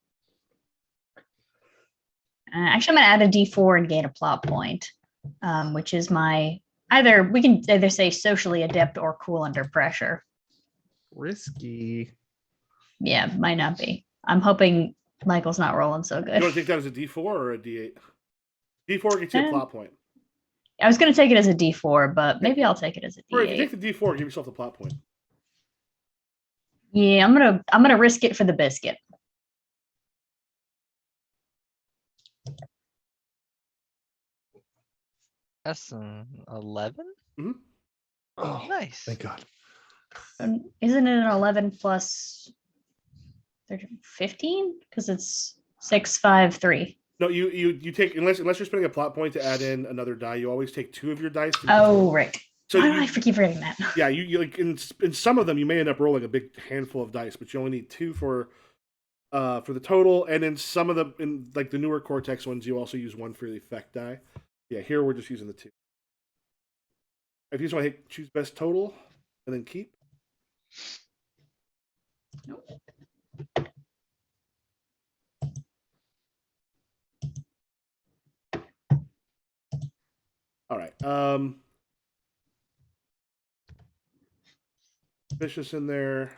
actually I'm going to add a D4 and gain a plot point, which is my we can either say socially adept or cool under pressure. Risky. Yeah, might not be. I'm hoping Michael's not rolling so good. You want to take that as a D4 or a D8? D4 gets you a plot point. I was going to take it as a D4, but maybe I'll take it as a D8. Or if you take the D4, give yourself a plot point. Yeah, I'm gonna risk it for the biscuit. That's an 11. Mm-hmm. Oh, Nice. thank God. Isn't it an 11 plus 15? Because it's 6, 5, 3. No, you take unless you're spending a plot point to add in another die, you always take 2 of your dice. Oh, right. So Why do I keep forgetting that? Yeah, you like in some of them you may end up rolling a big handful of dice, but you only need 2 for the total, and in some of them, in like the newer Cortex ones, you also use 1 for the effect die. Yeah, here we're just using the 2. If you just want to choose best total and then keep. Nope. All right. Vicious in there.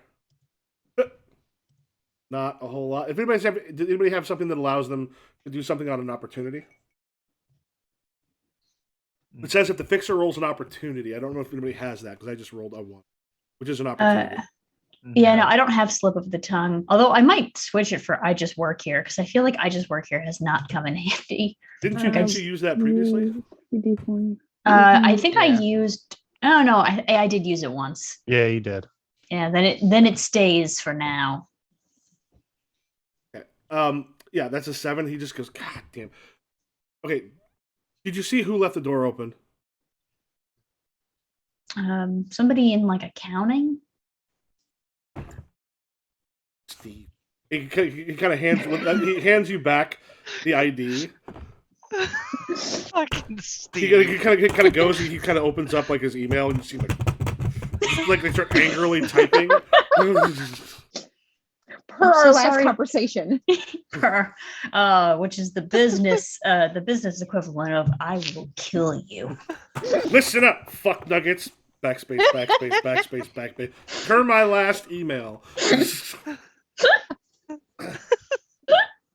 Not a whole lot. Did anybody have something that allows them to do something on an opportunity? It says if the fixer rolls an opportunity. I don't know if anybody has that because I just rolled a 1, which is an opportunity. Yeah, no, I don't have slip of the tongue. Although I might switch it for I just work here because I feel like I just work here has not come in handy. Didn't you use that previously? I think I used. Oh no, I did use it once. Yeah, you did. Yeah, then it stays for now. Okay. Yeah, that's a 7. He just goes, God damn. Okay. Did you see who left the door open? Somebody in like accounting. Steve. He kind of hands you back the ID. Fucking Steve. He kind of goes. He kind of opens up like his email and you see like they start angrily typing. Per our last conversation. Which is the business equivalent of I will kill you. Listen up, fuck nuggets. Backspace, backspace, backspace, backspace. Per my last email.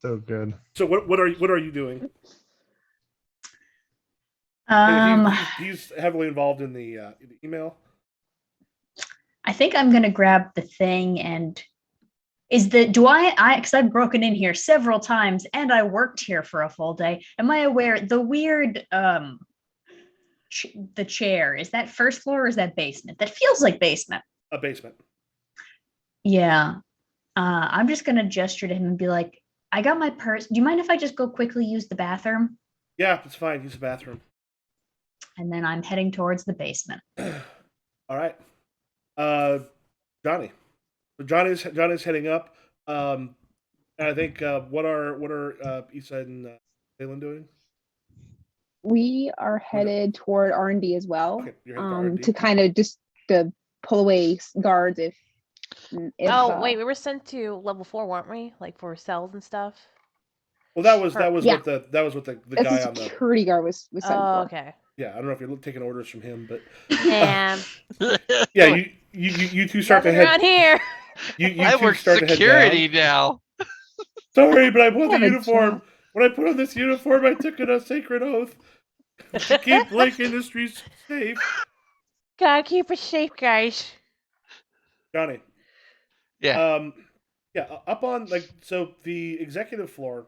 So good. So what are you doing? He's heavily involved in the email. I think I'm gonna grab the thing and because I've broken in here several times and I worked here for a full day. Am I aware the weird the chair, is that first floor or is that basement? That feels like basement. A basement. Yeah. I'm just gonna gesture to him and be like, I got my purse. Do you mind if I just go quickly use the bathroom? Yeah, it's fine. Use the bathroom. And then I'm heading towards the basement. All right. Johnny. So Johnny's heading up. And I think what are Issa and Xailen doing? We are headed toward R&D as well. Okay, you're headed to R&D. To kind of just to pull away guards if wait, we were sent to level 4, weren't we? Like for cells and stuff. Well, that was yeah. what the guy on the security guard was sent for. Okay. Yeah, I don't know if you're taking orders from him, but yeah, you two start to head around here. I work security now. Sorry, but I put the uniform. When I put on this uniform, I took a sacred oath to keep Lake Industries safe. Gotta keep it safe, guys. Johnny. Yeah. Yeah. Up on so the executive floor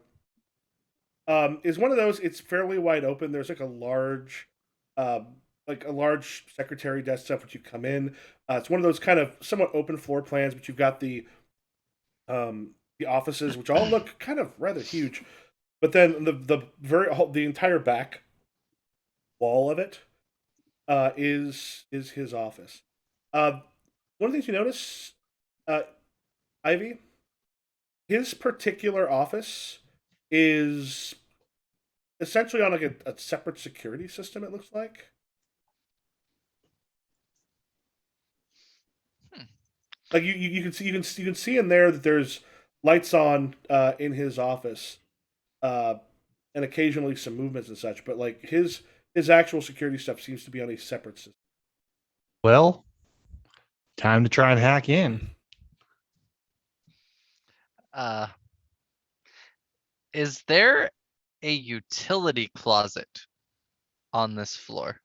is one of those. It's fairly wide open. There's like a large like a large secretary desk stuff, which you come in. It's one of those kind of somewhat open floor plans, but you've got the offices, which all look kind of rather huge. But then the entire back wall of it is his office. One of the things you notice, Ivy, his particular office is essentially on like a separate security system. It looks like. Like you can see in there that there's lights on in his office, and occasionally some movements and such. But like his actual security stuff seems to be on a separate system. Well, time to try and hack in. Is there a utility closet on this floor?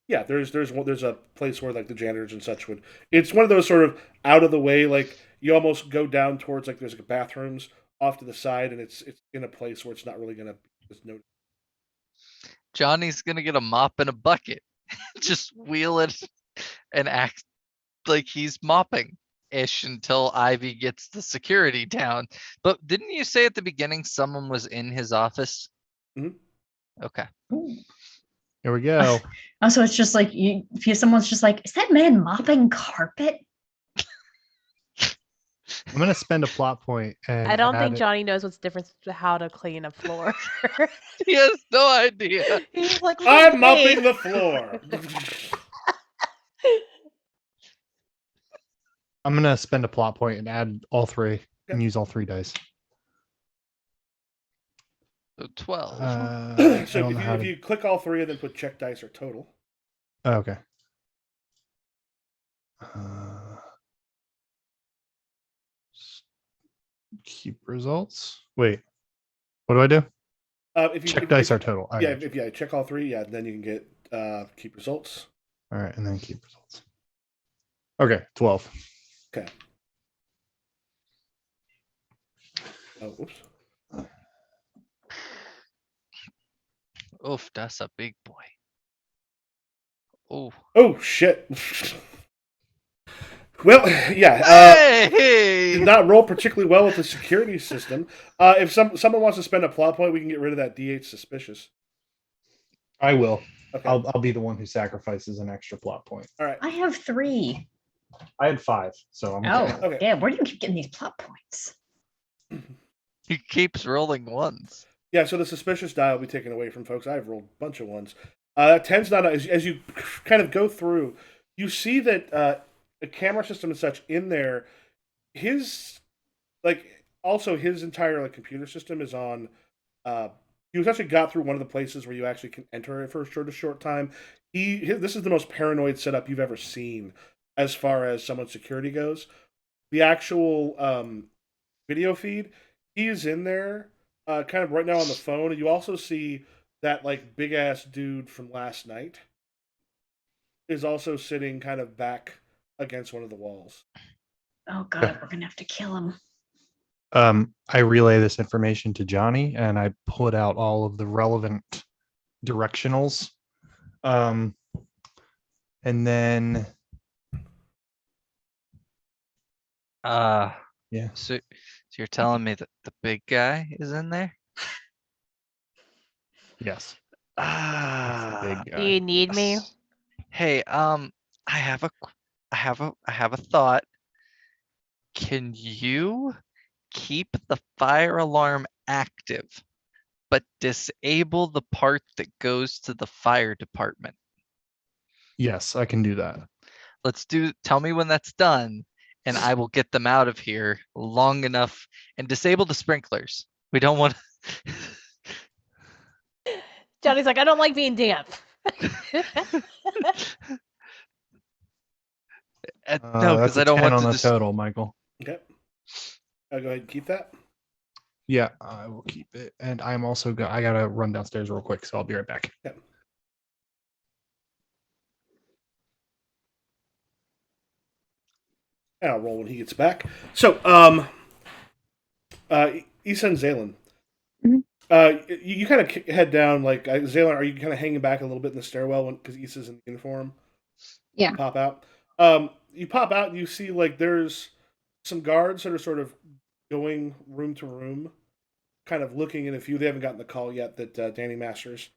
Yeah, there's a place where like the janitors and such would. It's one of those sort of out of the way, like you almost go down towards like there's like bathrooms off to the side, and it's in a place where it's not really gonna just notice. Johnny's gonna get a mop and a bucket, just wheel it and act like he's mopping ish until Ivy gets the security down. But didn't you say at the beginning someone was in his office? Mhm. Okay. Here we go. Also, it's just like if someone's just like, is that man mopping carpet? I'm gonna spend a plot point, and I don't add think it- Johnny knows what's the difference to how to clean a floor. He has no idea. He's like, I'm "Hey." mopping the floor. I'm gonna spend a plot point and add all three and use all 3 dice. So 12. I So don't know how if to. you click all three and then put check dice or total. Oh, okay. Keep results. Wait, what do I do? Check dice are total. I Yeah, got you. if check all three, yeah, then you can get keep results. All right, and then keep results. Okay, 12. Okay. Oh, whoops. Oof, that's a big boy. Oh. Oh shit. Well, yeah. Hey! Did not roll particularly well with the security system. If someone wants to spend a plot point, we can get rid of that D8 suspicious. I will. Okay. I'll be the one who sacrifices an extra plot point. All right. I have 3. I had 5, so I'm Oh, okay. Okay. yeah. Where do you keep getting these plot points? He keeps rolling ones. Yeah, so the suspicious die will be taken away from folks. I've rolled a bunch of ones. Tends not as you kind of go through, you see that the camera system and such in there. His his entire like computer system is on. You actually got through one of the places where you actually can enter it for a short time. This is the most paranoid setup you've ever seen as far as someone's security goes. The actual video feed, he is in there, kind of right now on the phone, and you also see that like big ass dude from last night is also sitting kind of back against one of the walls. Oh God, we're gonna have to kill him. I relay this information to Johnny, and I put out all of the relevant directionals. And then yeah. So you're telling me that the big guy is in there? Yes. Ah. Big Do guy. you need me? Hey, I have a thought. Can you keep the fire alarm active, but disable the part that goes to the fire department? Yes, I can do that. Tell me when that's done, and I will get them out of here long enough and disable the sprinklers. We don't want Johnny's like, I don't like being damp. no, That's because a I don't 10 want on to the just total, Michael. Okay. I'll go ahead and keep that. Yeah, I will keep it. And I'm also I gotta run downstairs real quick, so I'll be right back. Yep. And I'll roll when he gets back. So, Issa and Xailen, Mhm. You kind of head down, like, Xailen, are you kind of hanging back a little bit in the stairwell because Issa's in uniform? Yeah. Pop out. You pop out and you see, like, there's some guards that are sort of going room to room, kind of looking in a few. They haven't gotten the call yet that Danny Masters,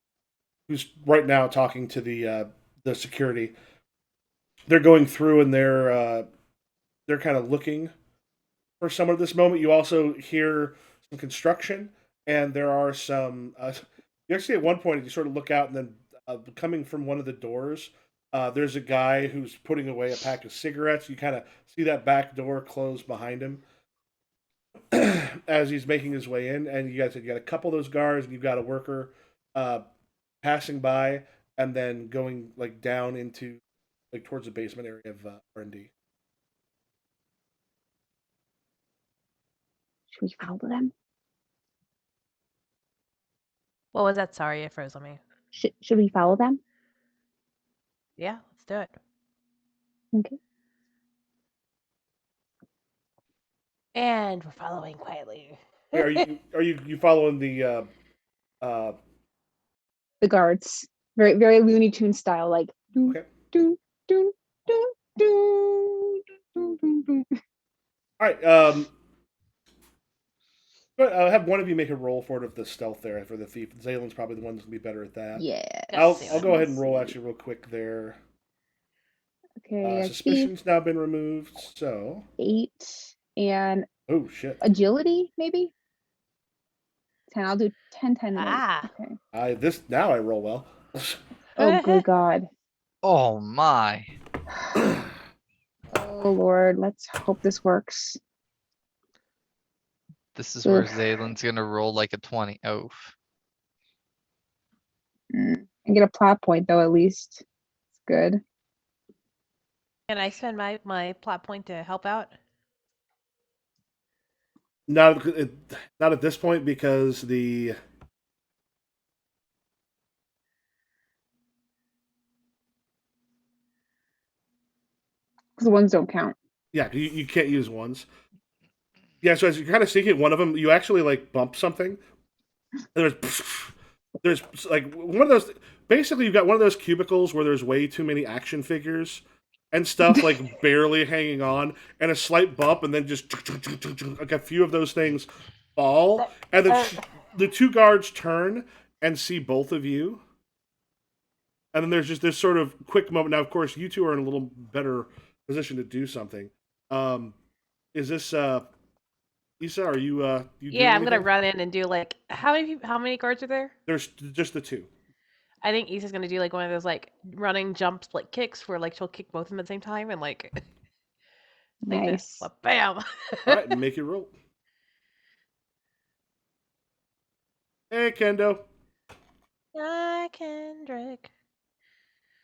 who's right now talking to the security, they're going through and they're kind of looking for someone at this moment. You also hear some construction, and there are some. You actually at one point you sort of look out, and then coming from one of the doors, there's a guy who's putting away a pack of cigarettes. You kind of see that back door close behind him as he's making his way in, and you got a couple of those guards, and you've got a worker uh, passing by, and then going like down into like towards the basement area of R&D. Should we follow them? What was that? Sorry, it froze on me. Should we follow them? Yeah, let's do it. Okay. And we're following quietly. Wait, are you following the The guards, very very Looney Tune style, like doo, okay. doo, doo, doo, doo, doo, doo, doo. All right. But I'll have one of you make a roll for it of the stealth there for the thief. Xailen's probably the one that's gonna be better at that. Yeah. I'll go ahead and roll actually real quick there. Okay. Suspicion's now been removed, so 8 and oh shit. agility maybe 10. I'll do 10, 10. and 8. Ah. Okay. Now I roll well. Oh good God. Oh my. Oh Lord. Let's hope this works. This is where Ugh. Xailen's gonna roll like a 20. Oh. And get a plot point though at least. It's good. Can I spend my plot point to help out? not at this point because the Because the ones don't count. yeah you can't use ones. Yeah, so as you're kind of sneaking one of them, you actually like bump something. And there's like one of those. Basically, you've got one of those cubicles where there's way too many action figures and stuff like barely hanging on, and a slight bump, and then just like a few of those things fall, and then the two guards turn and see both of you, and then there's just this sort of quick moment. Now, of course, you two are in a little better position to do something. Is this Issa? Are you you? Yeah, I'm gonna anything? run in and do like how many guards are there? There's just the two. I think Issa's gonna do like one of those like running jumps like kicks where like she'll kick both of them at the same time and like Nice. Like, bam. All right, make it roll. Hey, Kendo. Hi, Kendrick.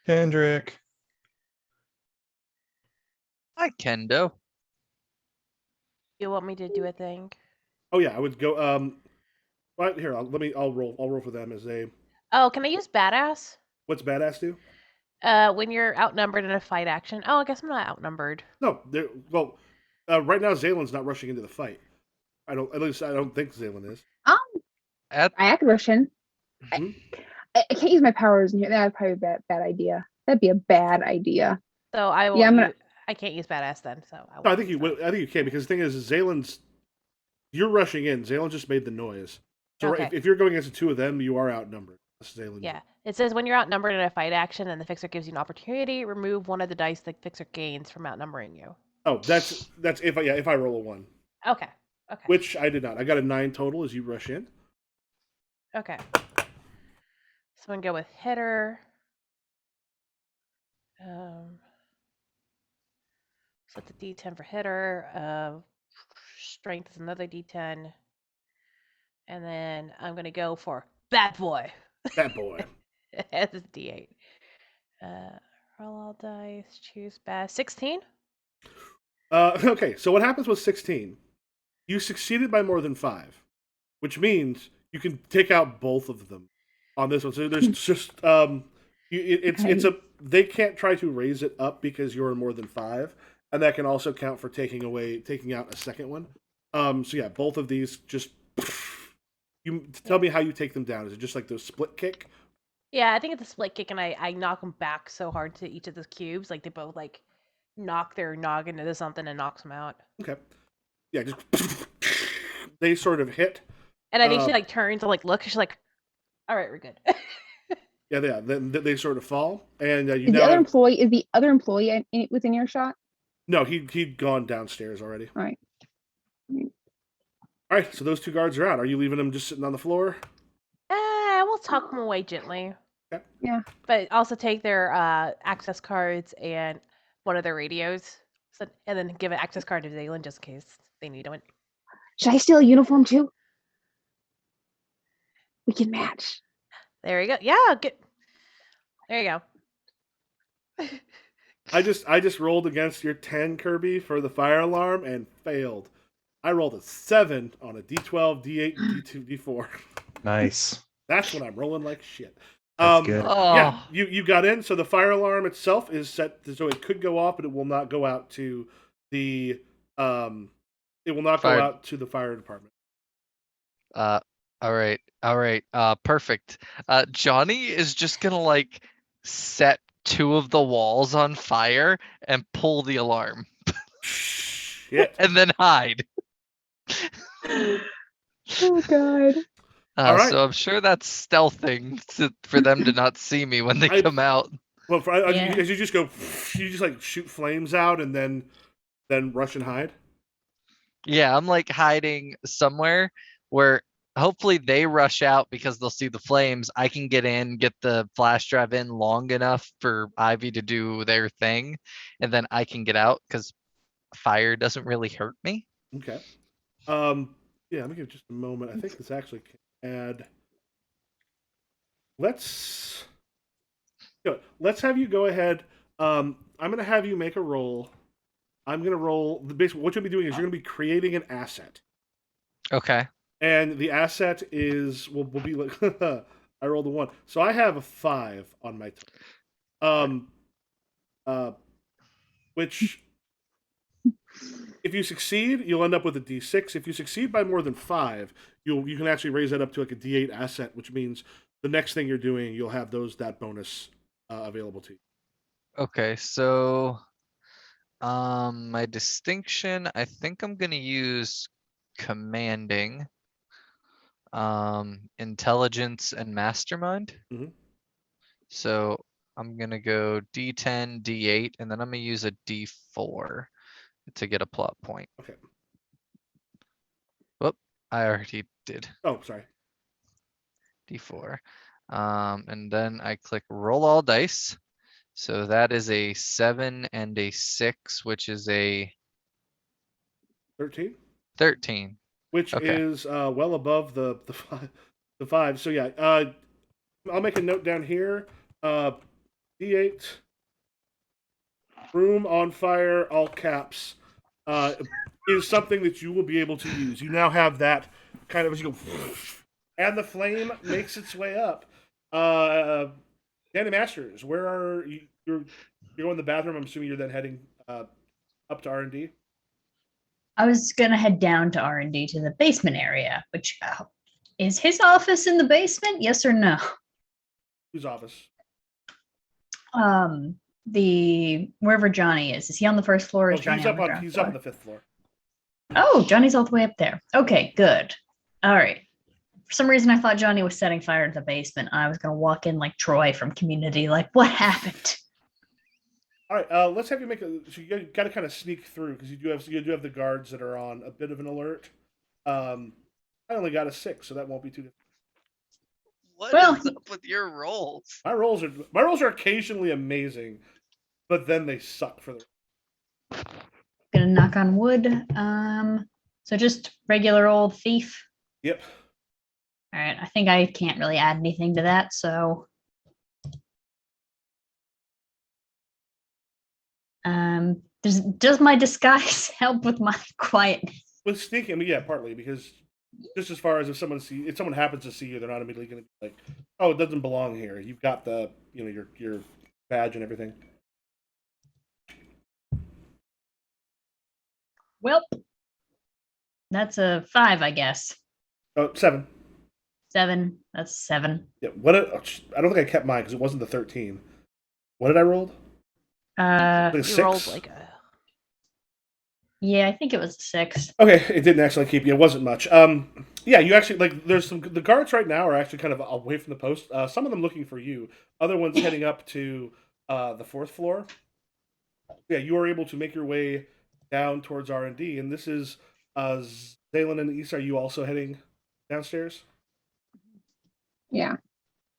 Kendrick. Hi, Kendo. You want me to do a thing? Oh yeah, I would go. Right here, I'll roll. I'll roll for them as a. Oh, can I use badass? What's badass do? When you're outnumbered in a fight action. Oh, I guess I'm not outnumbered. No, well, right now Xailen's not rushing into the fight. At least I don't think Xailen is. At I could rush in. Hmm? I can't use my powers in here. That'd probably be a bad idea. That'd be a bad idea. So I will. Yeah, I can't use badass then. So No, I think you will. I think you can because the thing is, Xailen's. You're rushing in. Xailen just made the noise. So Okay. if you're going against the two of them, you are outnumbered. That's Xailen. Yeah. It says when you're outnumbered in a fight action and the fixer gives you an opportunity, remove one of the dice the fixer gains from outnumbering you. Oh, that's if I roll a 1, Okay. Okay. which I did not. I got a 9 total as you rush in. Okay. So I'm gonna go with hitter. Set the D10 for hitter. Strength is another D10. And then I'm gonna go for bad boy. That boy. It's a D8. Roll all dice. Choose best. 16. Okay, so what happens with 16? You succeeded by more than 5, which means you can take out both of them on this one. So there's just it's a they can't try to raise it up because you're more than 5, and that can also count for taking out a second one. So yeah, both of these just You tell me how you take them down. Is it just like those split kick? Yeah, I think it's a split kick, and I knock them back so hard to each of the cubes, like they both like knock their noggin into something and knocks them out. Okay. Yeah, just they sort of hit. And I think she like turns and like looks. She's like, "All right, we're good." Yeah. Then they sort of fall, and you Is now the other have, employee within earshot? no, he'd gone downstairs already. All right. All right, so those 2 guards are out. Are you leaving them just sitting on the floor? We'll talk them away gently. Okay. Yeah. But also take their access cards and one of their radios, and then give an access card to Xailen just in case they need one. Should I steal a uniform too? We can match. There you go. Yeah, get. There you go. I just rolled against your 10, Kirby, for the fire alarm and failed. I rolled a 7 on a D12, D8, and D2, D4. Nice. That's when I'm rolling like shit. That's good. Yeah, you got in. So the fire alarm itself is set so it could go off, but it will not go out to the it will not go out to the fire department. All right. Perfect. Johnny is just gonna like set 2 of the walls on fire and pull the alarm. Shit. And then hide. Oh god. All right. So I'm sure that's stealthing for them to not see me when they come out. Well, as you just go, you just like shoot flames out and then rush and hide. Yeah, I'm like hiding somewhere where hopefully they rush out because they'll see the flames. I can get in, get the flash drive in long enough for Ivy to do their thing, and then I can get out because fire doesn't really hurt me. Okay. Yeah, let me give just a moment. I think this actually can add. Let's have you go ahead. I'm gonna have you make a roll. I'm gonna roll. Basically, what you'll be doing is you're gonna be creating an asset. Okay. And the asset will be like I rolled a 1, so I have a 5 on my which if you succeed, you'll end up with a D6. If you succeed by more than 5, you can actually raise that up to like a D8 asset, which means the next thing you're doing, you'll have that bonus available to you. Okay, so my distinction, I think I'm gonna use commanding, intelligence, and mastermind. Mm-hmm. So I'm gonna go D10, D8, and then I'm gonna use a D4 to get a plot point. Okay. Whoop, I already did. Oh, sorry. D4. And then I click roll all dice. So that is a 7 and a 6, which is a 13. 13. Which is well above the 5. So yeah, I'll make a note down here. D8. Room on fire, all caps, is something that you will be able to use. You now have that kind of as you go, and the flame makes its way up. Danny Masters, where are you? You're going to the bathroom. I'm assuming you're then heading up to R&D. I was gonna head down to R&D to the basement area, which is his office in the basement? Yes or no? Whose office? The wherever Johnny is. Is he on the first floor? Or is Johnny he's on the ground he's floor? up on the 5th floor. Oh, Johnny's all the way up there. Okay, good. All right. For some reason, I thought Johnny was setting fire to the basement. I was gonna walk in like Troy from Community. Like, what happened? All right, let's have you make a. So you got to kind of sneak through because you do have the guards that are on a bit of an alert. I only got a 6, so that won't be too difficult. What is up with your rolls? My rolls are occasionally amazing, but then they suck for the. Gonna knock on wood. So just regular old thief. Yep. All right. I think I can't really add anything to that. So, does my disguise help with my quietness? With sneaking, I mean, yeah, partly because just as far as if someone happens to see you, they're not immediately going to be like, "Oh, it doesn't belong here." You've got the, your badge and everything. Well, that's a 5, I guess. Oh, 7. 7. That's 7. Yeah. I don't think I kept mine because it wasn't the 13. What did I roll? Uh, You rolled like a. yeah, I think it was 6. Okay, it didn't actually keep you. It wasn't much. Yeah, you actually there's the guards right now are actually kind of away from the post. Some of them looking for you. Other ones heading up to the 4th floor. Yeah, you are able to make your way down towards R&D, and this is Xailen and Ilijah. Are you also heading downstairs? Yeah.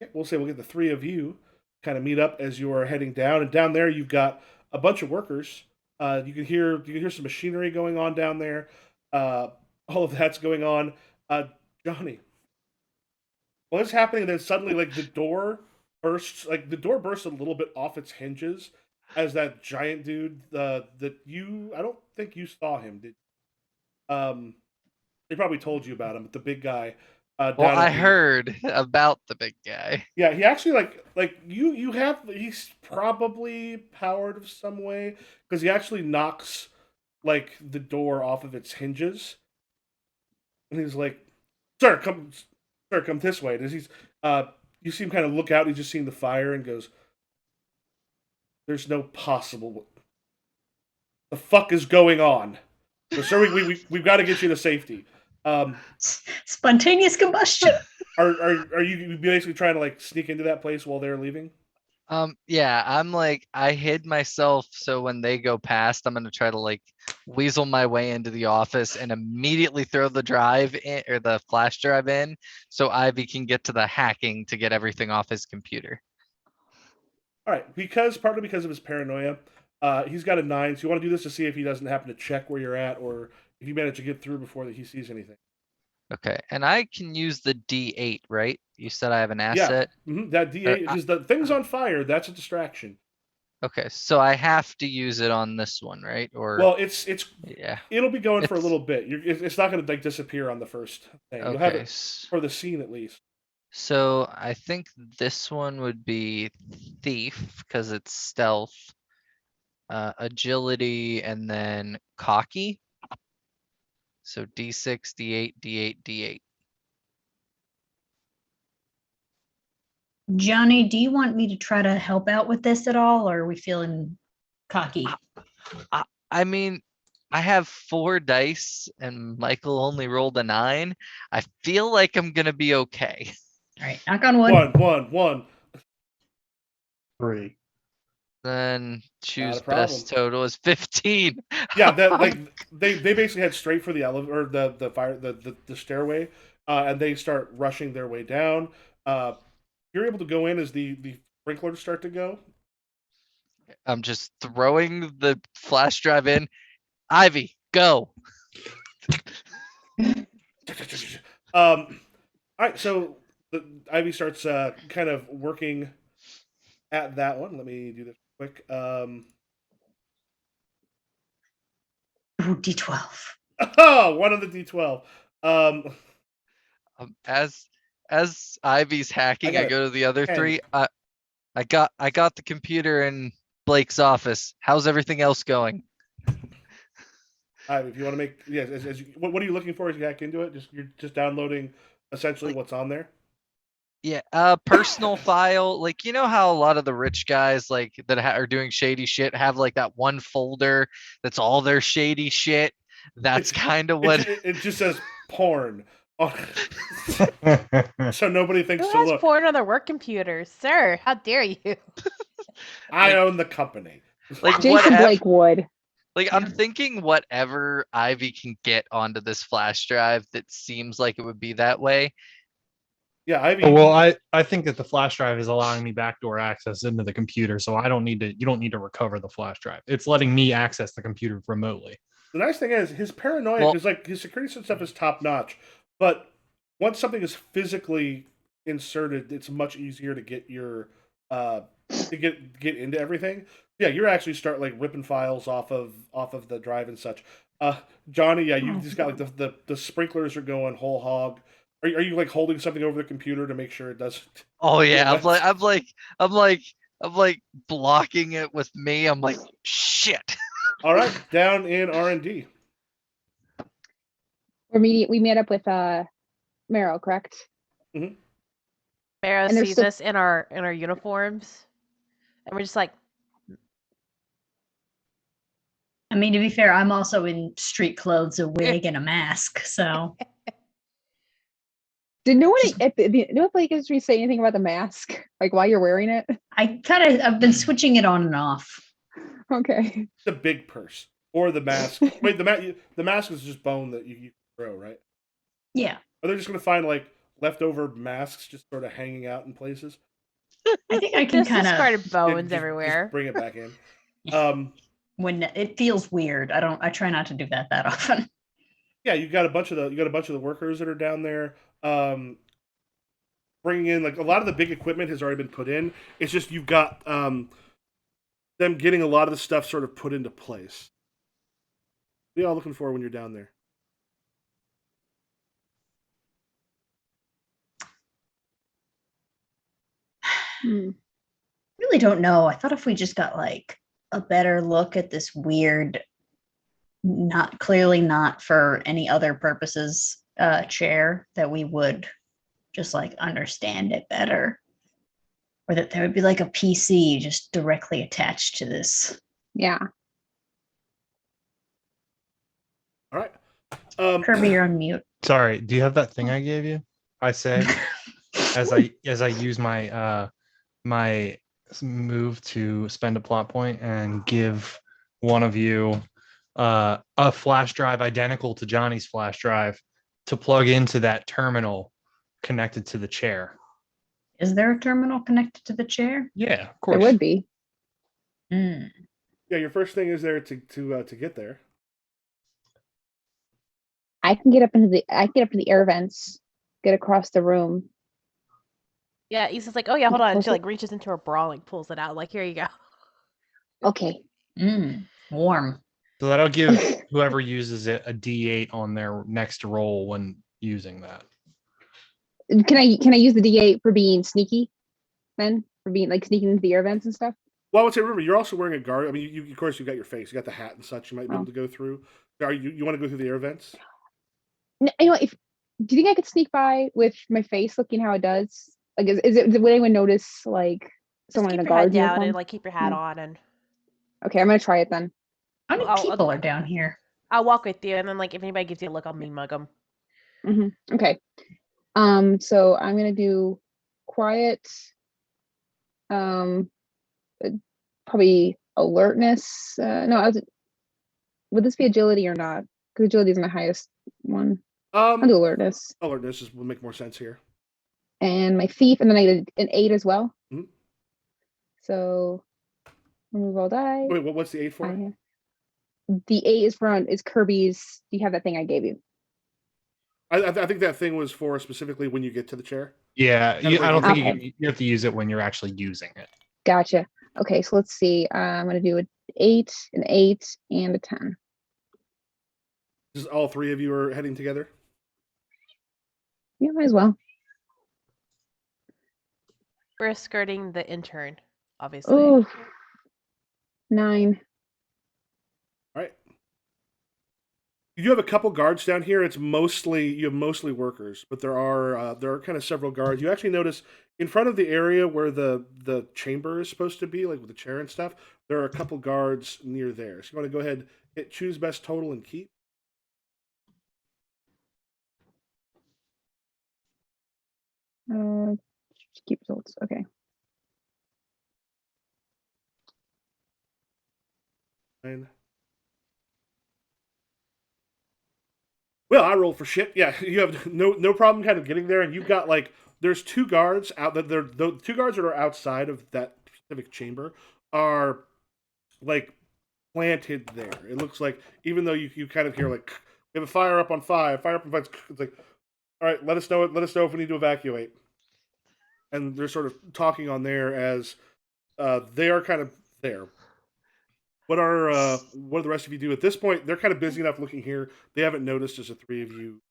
Yeah, we'll get the 3 of you kind of meet up as you are heading down, and down there you've got a bunch of workers. You can hear some machinery going on down there. All of that's going on. Johnny, what is happening? And then suddenly, like the door bursts a little bit off its hinges as that giant dude that I don't think you saw him. They probably told you about him, but the big guy. Well, I heard about the big guy. Yeah, he actually he's probably powered of some way because he actually knocks like the door off of its hinges, and he's like, "Sir, come this way." And he's you see him kind of look out. He's just seeing the fire and goes, "There's no possible. The fuck is going on?" So, sir, we've got to get you to safety. Spontaneous combustion. Are you basically trying to like sneak into that place while they're leaving? Yeah, I'm like, I hid myself so when they go past, I'm gonna try to like weasel my way into the office and immediately throw the drive in or the flash drive in so Ivy can get to the hacking to get everything off his computer. All right, partly because of his paranoia, he's got a 9. So you want to do this to see if he doesn't happen to check where you're at, or if you manage to get through before that he sees anything. Okay, and I can use the D8, right? You said I have an asset. Yeah, that D8 because the thing's on fire. That's a distraction. Okay, so I have to use it on this one, right? Or well, it's yeah, it'll be going for a little bit. It's not going to like disappear on the first thing. You'll have it for the scene at least. So I think this one would be thief because it's stealth, agility, and then cocky. So D6, D8, D8, D8. Johnny, do you want me to try to help out with this at all, or are we feeling cocky? I mean, I have 4 dice and Michael only rolled a 9. I feel like I'm gonna be okay. All right, knock on wood. One. 3. Then choose best total is 15. Yeah, that like they basically head straight for the elevator or the fire the stairway, and they start rushing their way down. You're able to go in as the sprinklers start to go. I'm just throwing the flash drive in. Ivy, go. All right, so Ivy starts kind of working at that one. Let me do this quick. D12. Oh, one on the D12. As Ivy's hacking, I go to the other 3. I got the computer in Blake's office. How's everything else going? If you want to make what are you looking for as you hack into it? You're just downloading essentially what's on there. Yeah, personal file. Like, you know how a lot of the rich guys like that are doing shady shit have like that one folder that's all their shady shit. That's kind of what it just says porn. So nobody thinks Who to has look. porn on their work computers, sir? How dare you? I own the company. Like Jason Blake would. Like I'm thinking whatever Ivy can get onto this flash drive that seems like it would be that way. Yeah, Ivy. Well, I think that the flash drive is allowing me backdoor access into the computer, so I don't need to. You don't need to recover the flash drive. It's letting me access the computer remotely. The nice thing is his paranoia is like his security stuff is top notch, but once something is physically inserted, it's much easier to get your to get into everything. Yeah, you're actually start like ripping files off of the drive and such. Johnny, yeah, you just got like the sprinklers are going whole hog. Are you like holding something over the computer to make sure it doesn't? Oh yeah, I'm like blocking it with me. I'm like shit. All right, down in R&D. We met up with Meryl, correct? Pharaoh And they're sees still- us in our uniforms, and we're just like, I mean, to be fair, I'm also in street clothes, a wig, and a mask. So Did no one no one history say anything about the mask? Like why you're wearing it? I've been switching it on and off. Okay. The big purse or the mask. Wait, the mask is just bone that you throw, right? Yeah, Are they just gonna find like leftover masks just sort of hanging out in places? I think I can just kind of discarded bones Just everywhere. bring it back in. when it feels weird. I try not to do that often. Yeah, you got a bunch of the workers that are down there. Bringing in like a lot of the big equipment has already been put in. It's just you've got them getting a lot of the stuff sort of put into place. What are y'all looking for when you're down there? Really don't know. I thought if we just got like a better look at this weird, not clearly not for any other purposes, chair, that we would just like understand it better. Or that there would be like a PC just directly attached to this. Yeah. All right. Kirby, you're on mute. Sorry, do you have that thing I gave you? I say as I use my my move to spend a plot point and give one of you a flash drive identical to Johnny's flash drive to plug into that terminal connected to the chair. Is there a terminal connected to the chair? Yeah, of There course. would be. Mm. Yeah, your first thing is there to get there. I can get up into the air vents, get across the room. Yeah, Issa's like, oh yeah, hold on. Close She it. like reaches into her bra, like pulls it out, like here you go. Okay. Warm. So that'll give whoever uses it a D8 on their next roll when using that. Can I use the D8 for being sneaky? Then for being like sneaking into the air vents and stuff. Well, I would say remember you're also wearing a guard. I mean, you of course you got your face, you got the hat and such. You might be Oh. able to go through. Are you want to go through the air vents? No, you know, do you think I could sneak by with my face looking how it does? Like, would anyone notice like Just someone keep in a your head guard down uniform? and like keep your hat Yeah. on, and Okay, I'm gonna try it then. How many I'll- people are down here? I'll walk with you, and then like if anybody gives you a look, I'll mean mug them. Okay. So I'm gonna do quiet. Probably alertness. No, would this be agility or not? Because agility is my highest one. I'll do alertness. Alertness will make more sense here. And my thief, and then I get an 8 as well. Mhm. So remove all die. Wait, what's the 8 for? The 8 is Kirby's. Do you have that thing I gave you? I think that thing was for specifically when you get to the chair. Yeah, Kinda I don't break think it. you have to use it when you're actually using it. Gotcha. Okay, so let's see. I'm gonna do an 8, and a 10. Just all three of you are heading together. Yeah, might as well. We're escorting the intern, obviously. Oh, 9. All right. You do have a couple guards down here. You have mostly workers, but there are kind of several guards. You actually notice in front of the area where the chamber is supposed to be, like with the chair and stuff, there are a couple guards near there. So you want to go ahead, hit choose best total and keep. Keep results. Okay. Fine. Well, I rolled for shit. Yeah, you have no problem kind of getting there, and you've got like there's two guards out that the two guards that are outside of that specific chamber are like planted there. It looks like even though you kind of hear like we have a fire up on 5, fire up on 5. It's like, all right, let us know if we need to evacuate. And they're sort of talking on there as they are kind of there. What do the rest of you do at this point? They're kind of busy enough looking here. They haven't noticed as the three of you.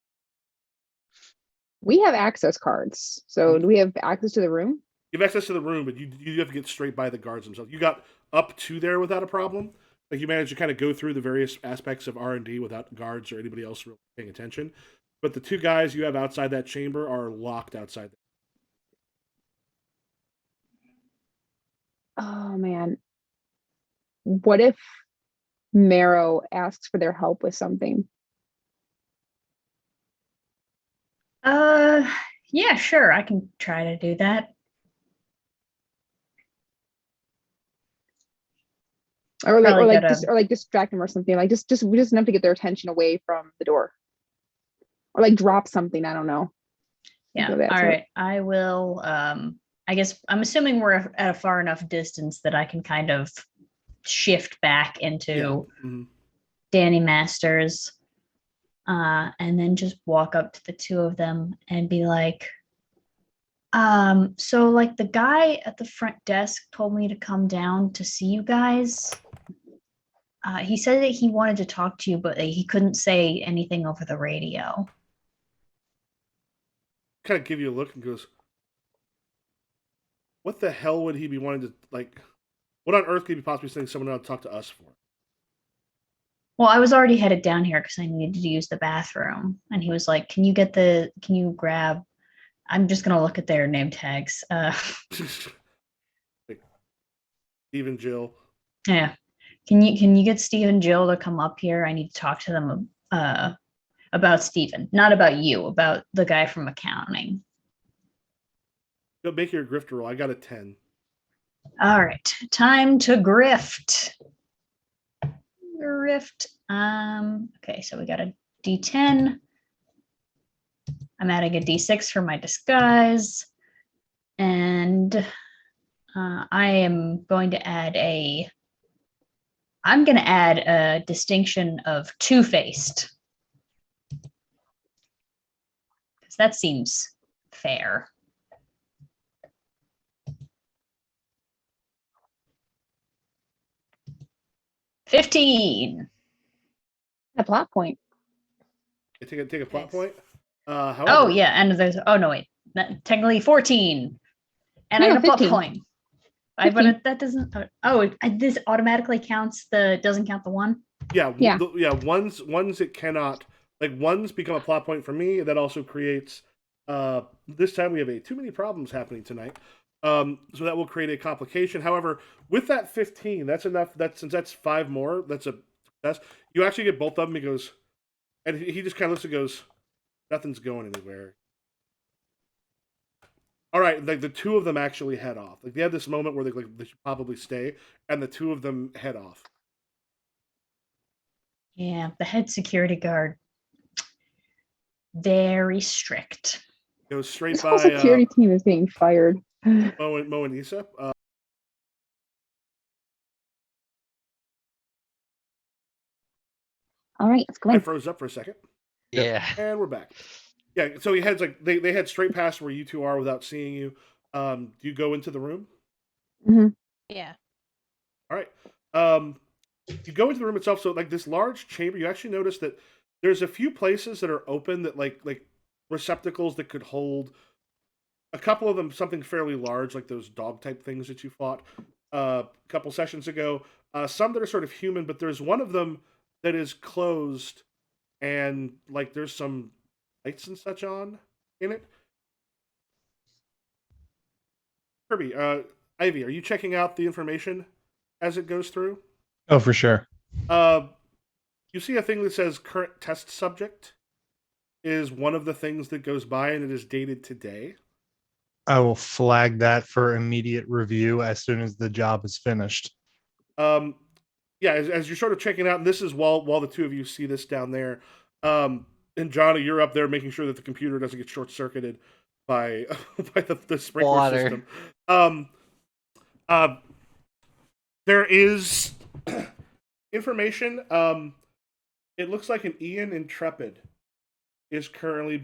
We have access cards. So do we have access to the room? You have access to the room, but you have to get straight by the guards themselves. You got up to there without a problem. Like you managed to kind of go through the various aspects of R&D without guards or anybody else really paying attention. but the 2 guys you have outside that chamber are locked outside. Oh man. What if Marrow asks for their help with something? Yeah, sure. I can try to do that. Or like, Probably or like, gotta- just or like distract them or something. Like just enough to get their attention away from the door. Or like drop something. I don't know. Yeah. Something of that All sort. right. I will. I guess I'm assuming we're at a far enough distance that I can kind of shift back into Mhm. Danny Masters, and then just walk up to the 2 of them and be like, so like the guy at the front desk told me to come down to see you guys. He said that he wanted to talk to you, but he couldn't say anything over the radio. Kind of give you a look and goes, what the hell would he be wanting to, like, what on earth could he be possibly saying someone out to talk to us for? Well, I was already headed down here because I needed to use the bathroom. And he was like, can you grab, I'm just going to look at their name tags. Like, Steve and Jill. Yeah. Can you get Steve and Jill to come up here? I need to talk to them about Steven, not about you, about the guy from accounting. Go make your grifter roll. I got a 10. All right, time to grift. Okay, so we got a D10. I'm adding a D6 for my disguise, and I am going to add I'm going to add a distinction of two-faced, because that seems fair. $15. A plot point. Take a plot Nice. point. However, Oh yeah, and there's no wait, technically 14, and I No, get a plot 15. point. That doesn't. This automatically counts doesn't count the one. Yeah, Yeah. Ones it cannot, like, ones become a plot point for me. That also creates. This time we have too many problems happening tonight. So that will create a complication. However, with that 15, that's enough. Since that's 5 more. That's a success. You actually get both of them. He goes, and he just kind of looks and goes, nothing's going anywhere. All right, like the 2 of them actually head off. Like they have this moment where they should probably stay, and the 2 of them head off. Yeah, the head security guard, very strict. Goes straight This whole by security team is being fired. Mo and Issa. All right, let's go I in. froze up for a second. Yeah. And we're back. Yeah, so he heads they head straight past where you 2 are without seeing you. Do you go into the room? Yeah. All right. You go into the room itself. So like this large chamber, you actually notice that there's a few places that are open that like receptacles that could hold. A couple of them something fairly large, like those dog type things that you fought a couple sessions ago. Some that are sort of human, but there's one of them that is closed, and like there's some lights and such on in it. Kirby, Ivy, are you checking out the information as it goes through? Oh, for sure. You see a thing that says current test subject is one of the things that goes by, and it is dated today. I will flag that for immediate review as soon as the job is finished. Yeah, as you're sort of checking out, and this is while the 2 of you see this down there, and Johnny, you're up there making sure that the computer doesn't get short circuited by the sprinkler Water. system. There is information. It looks like an Xailen Intrepid is currently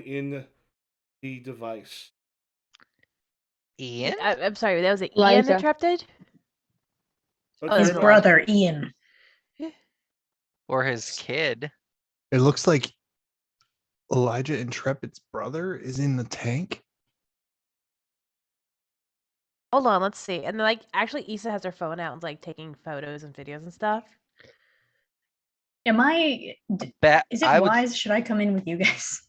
in the device. Ian? I'm sorry, that was an Elijah. Ian Intrepid? Okay, His Elijah. brother Ian. Or his kid? It looks like Elijah Intrepid's brother is in the tank. Hold on, let's see. And like, actually, Issa has her phone out and like taking photos and videos and stuff. Am I? Is it I would wise? Should I come in with you guys?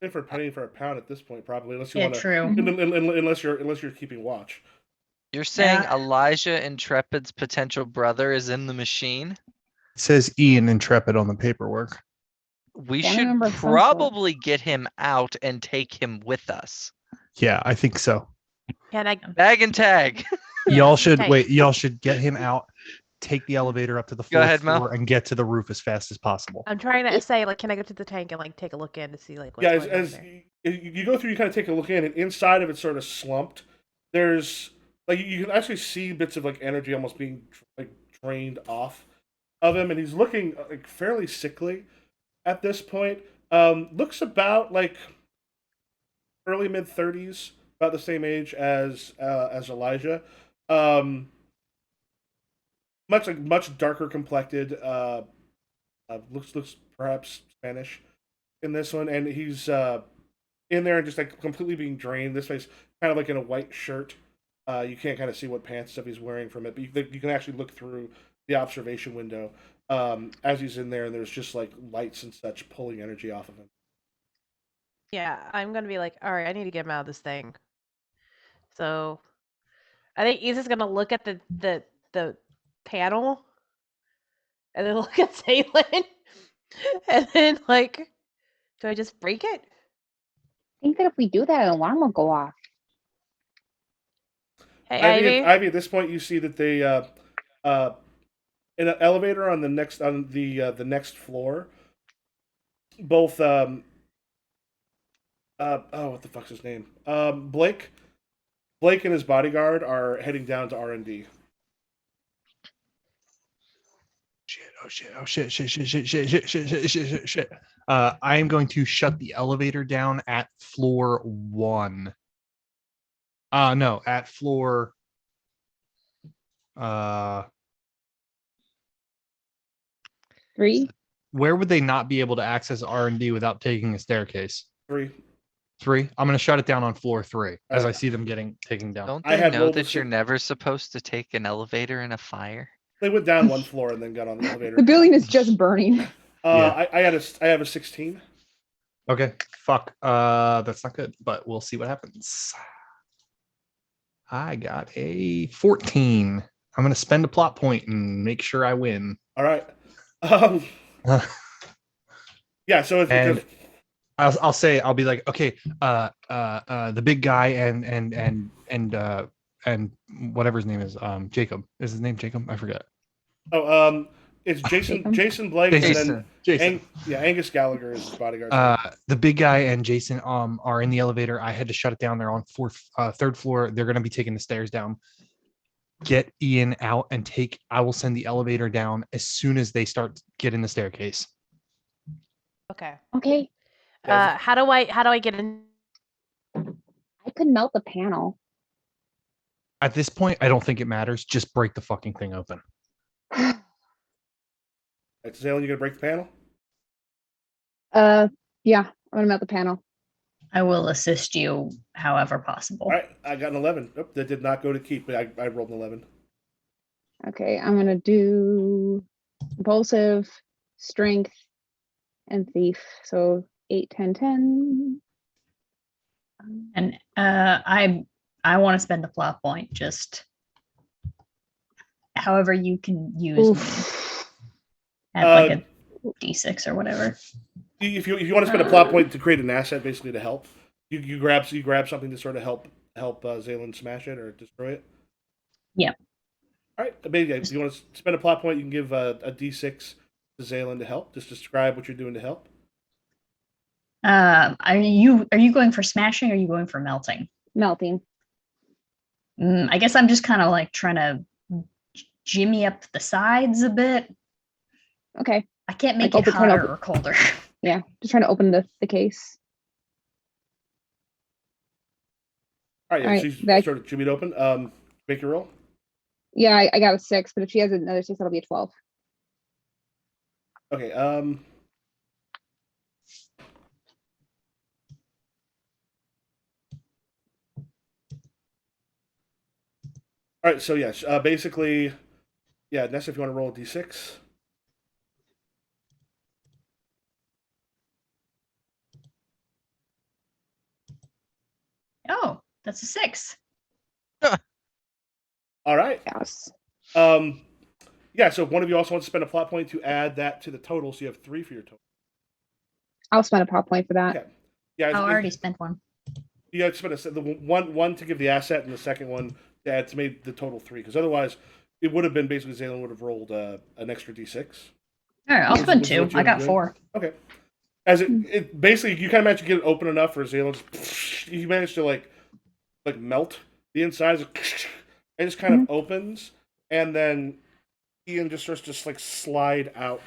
If for a penny for a pound at this point, probably, unless you Yeah, want to, true. unless you're keeping watch. You're saying Yeah. Elijah Intrepid's potential brother is in the machine? It says Ian Intrepid on the paperwork. We Family should member of some sort. probably get him out and take him with us. Yeah, I think so. Can I? Bag and tag. Y'all should Okay. wait. Y'all should get him out, take the elevator up to the Go fourth ahead, Mel. floor, and get to the roof as fast as possible. I'm trying to say, like, can I go to the tank and like take a look in to see like what's Yeah, going on as there? you go through, you kind of take a look in, and inside of it, sort of slumped. There's like you can actually see bits of like energy almost being like drained off of him, and he's looking like fairly sickly at this point. Looks about like early mid-30s, about the same age as Elijah. Much darker complected. Looks perhaps Spanish in this one, and he's in there and just like completely being drained. This face kind of like in a white shirt. You can't kind of see what pants stuff he's wearing from it, but you can actually look through the observation window as he's in there, and there's just like lights and such pulling energy off of him. Yeah, I'm gonna be like, all right, I need to get him out of this thing. So, I think Isa's gonna look at the panel, and then look at Xailen, and then like, do I just break it? I think that if we do that, an alarm will go off. Hey, Ivy, Ivy. Ivy, at this point, you see that they in an elevator on the next floor. Both what the fuck's his name? Blake and his bodyguard are heading down to R&D. Shit. I am going to shut the elevator down at floor 1. No, at floor. 3. Where would they not be able to access R&D without taking a staircase? 3. 3. I'm going to shut it down on floor 3 as I Alright. see them taken down. Don't I they had know rolled that a you're six- never supposed to take an elevator in a fire? They went down one floor and then got on the elevator. The building is just burning. Yeah. I have a 16. Okay, fuck. That's not good, but we'll see what happens. I got a 14. I'm going to spend a plot point and make sure I win. All right. Yeah. So it's And because I'll be like, okay, the big guy and whatever his name is, Jacob. Is his name Jacob? I forget. it's Jason Jason. Blake and then Jason. Angus Gallagher is his bodyguard. The big guy and Jason are in the elevator. I had to shut it down. They're on third floor. They're gonna be taking the stairs down. Get Ian out and I will send the elevator down as soon as they start getting the staircase. Okay. Okay. How do I get in? I could melt the panel. At this point, I don't think it matters. Just break the fucking thing open. Right, Xailen, you gonna break the panel? Yeah, I'm gonna melt the panel. I will assist you however possible. All right, I got an 11. Nope, that did not go to keep, but I rolled an 11. Okay, I'm gonna do impulsive, strength, and thief. So 8, 10, 10. And I want to spend a plot point, just however you can use Oof. me at like a D6 or whatever. If you want to spend a plot point to create an asset, basically to help, you grab something to sort of help Xailen smash it or destroy it. Yeah. All right, maybe if you want to spend a plot point, you can give a D6 to Xailen to help. Just describe what you're doing to help. Are you going for smashing or are you going for melting? Melting. I guess I'm just kind of like trying to jimmy up the sides a bit. Okay. I can't make Like it open- hotter or colder. Yeah, just trying to open the case. All right, yeah, All right, she's that- sort of jimmied open. Make your roll. Yeah, I got a 6, but if she has another 6, that'll be a 12. Okay. All right. So yes, basically, yeah. Nessa, if you want to roll a d6. That's a 6. All right. Yes. Yeah, so one of you also wants to spend a plot point to add that to the total, so you have 3 for your total. I'll spend a plot point for that. Okay. Yeah, I already spent one. You have to spend the one to give the asset, and the second one to add to make the total 3. Because otherwise, it would have been basically Xailen would have rolled an extra d6. All right, I'll spend Which is 2. what you I ended got up 4. Okay. As it basically, you kind of managed to get it open enough for Xailen. You managed to like melt the inside. It just kind of opens, and then Ian just starts to like slide out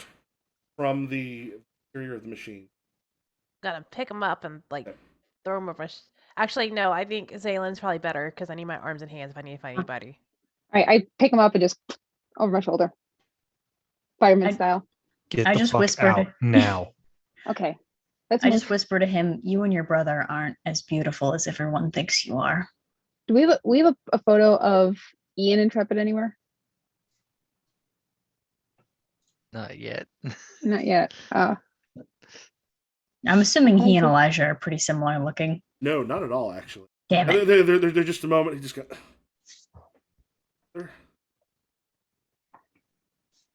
from the interior of the machine. Gotta pick him up and like throw him over. Actually, no. I think Xailen's probably better because I need my arms and hands if I need to find anybody. All right, I pick him up and just over my shoulder, fireman I- style. Get I the just fuck whispered out it. now. Okay. Let's I move. just whisper to him, "You and your brother aren't as beautiful as everyone thinks you are." Do we have a photo of Ian Intrepid anywhere? Not yet. Not yet. I'm assuming he and Elijah are pretty similar looking. No, not at all, actually. Damn it. They're just a moment. He just got.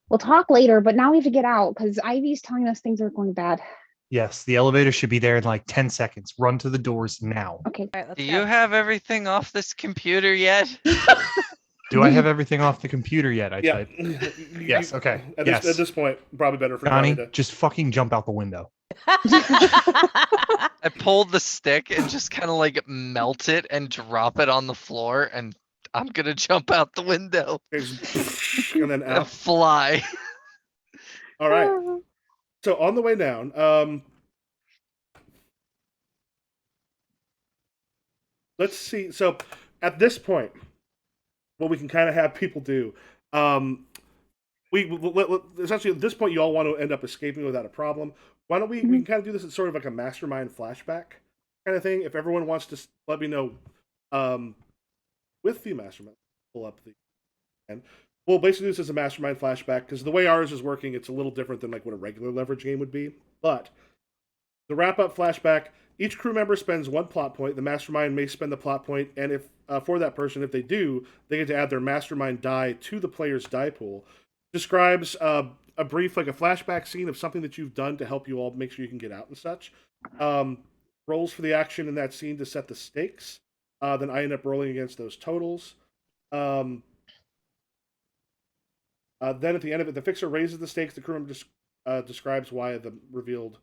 We'll talk later, but now we have to get out because Ivy's telling us things are going bad. Yes, the elevator should be there in like 10 seconds. Run to the doors now. Okay. All right, let's Do go. you have everything off this computer yet? Do I have everything off the computer yet? I Yeah. typed. Yes, okay. At Yes. this point, probably better for Johnny, Johnny to. just fucking jump out the window. I pulled the stick and just kind of like melt it and drop it on the floor, and I'm gonna jump out the window And then and out. fly. All right. So on the way down, let's see. So at this point, what we can kind of have people do, essentially at this point, you all want to end up escaping without a problem. Why don't we can kind of do this as sort of like a mastermind flashback kind of thing. If everyone wants to let me know, with the mastermind, pull up the and we'll basically do this as a mastermind flashback because the way ours is working, it's a little different than like what a regular leverage game would be. But the wrap up flashback, each crew member spends 1 plot point. The mastermind may spend the plot point, and if for that person, if they do, they get to add their mastermind die to the player's die pool. Describes a brief, like a flashback scene of something that you've done to help you all make sure you can get out and such. Rolls for the action in that scene to set the stakes. Then I end up rolling against those totals. Then at the end of it, the fixer raises the stakes. The crew member describes why the revealed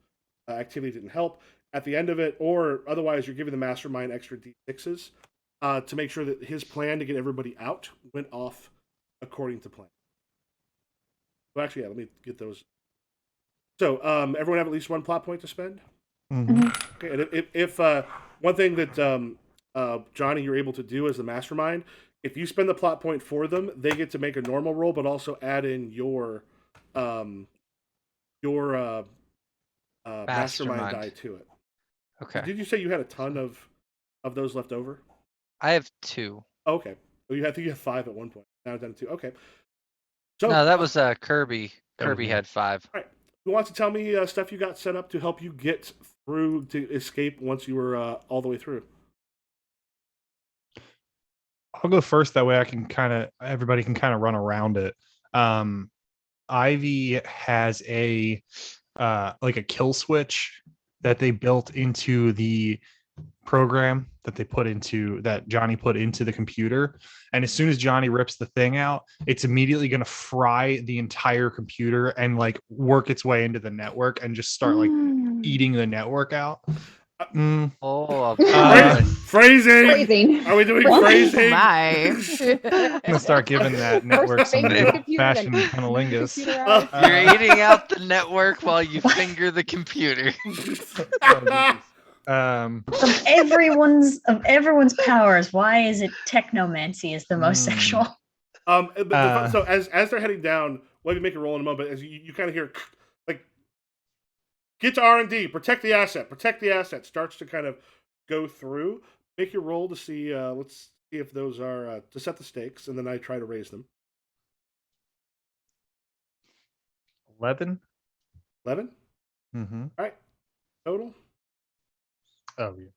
activity didn't help. At the end of it, or otherwise, you're giving the mastermind extra d6s to make sure that his plan to get everybody out went off according to plan. Well, actually, yeah, let me get those. So, everyone have at least 1 plot point to spend? Mhm. Okay, and if one thing that Johnny, you're able to do as the mastermind, if you spend the plot point for them, they get to make a normal roll, but also add in your mastermind die to it. Okay. Did you say you had a ton of those left over? I have 2. Oh, okay. Well, I think you have 5 at one point. Now down to 2. Okay. So No, that was Kirby. That was Kirby me. had 5. All right. Who wants to tell me stuff you got set up to help you get through to escape once you were all the way through? I'll go first. That way I can everybody can kind of run around it. Ivy has a like a kill switch that they built into the program that Johnny put into the computer. And as soon as Johnny rips the thing out, it's immediately going to fry the entire computer and like work its way into the network and just start like eating the network out. Oh, Phrasing. Are we doing phrasing? My. I'm gonna start giving that network some finger the computer, fashion then cunnilingus. computer out. You're eating out the network while you finger the computer. Of everyone's powers, why is it technomancy is the most sexual? So as they're heading down, we'll make a roll in a moment. As you kind of hear, like, get to R&D, protect the asset. Starts to kind of go through. Make your roll to see. Let's see if those are to set the stakes, and then I try to raise them. 11. 11. Mm-hmm. All right. Total. Oh yeah.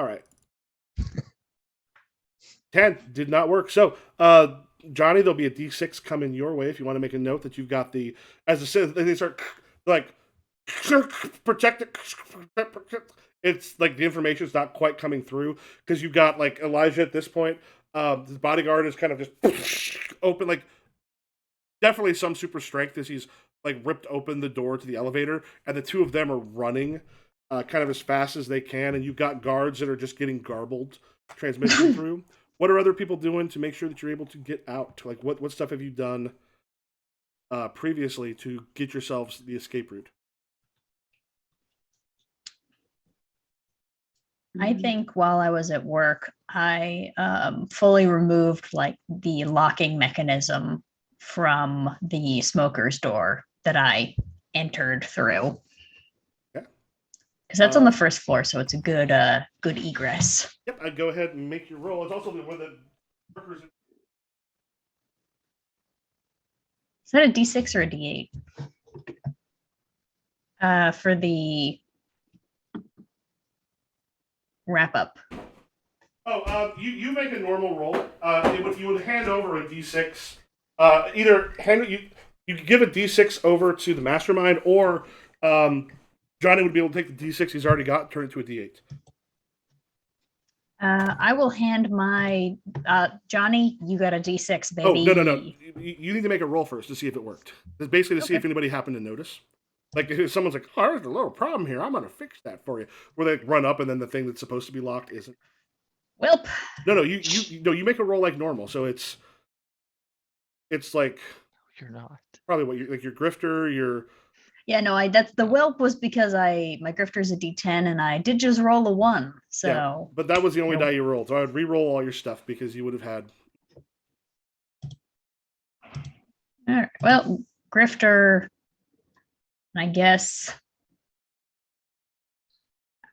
All right. 10 did not work. So, Johnny, there'll be a D6 coming your way if you want to make a note that you've got the, as they start like protect it. It's like the information's not quite coming through because you've got like Elijah at this point. His bodyguard is kind of just open, like definitely some super strength as he's like ripped open the door to the elevator, and the two of them are running kind of as fast as they can, and you've got guards that are just getting garbled transmission through. What are other people doing to make sure that you're able to get out? Like, what stuff have you done previously to get yourselves the escape route? I think while I was at work, I fully removed like the locking mechanism from the smoker's door that I entered through. Okay. Because that's on the first floor, so it's a good good egress. Yep, I'd go ahead and make your roll. It's also one of the workers. Is that a D6 or a D8? For the wrap up. Oh, you make a normal roll. You would hand over a D6. Either you could give a D6 over to the mastermind, or Johnny would be able to take the D6 he's already got and turn it to a D8. I will hand my Johnny. You got a D6, baby. Oh no! You need to make a roll first to see if it worked. It's basically to see if anybody happened to notice. Like if someone's like, "Oh, there's a little problem here. I'm gonna fix that for you." Where they run up and then the thing that's supposed to be locked isn't. Welp. No. You make a roll like normal. So it's like You're not. probably what you're like your grifter, your. Yeah, no, that's the whelp was because my grifter's a D10 and I did just roll a 1. So Yeah, but that was the only die you rolled. So I would re-roll all your stuff because you would have had. All right. Well, grifter, I guess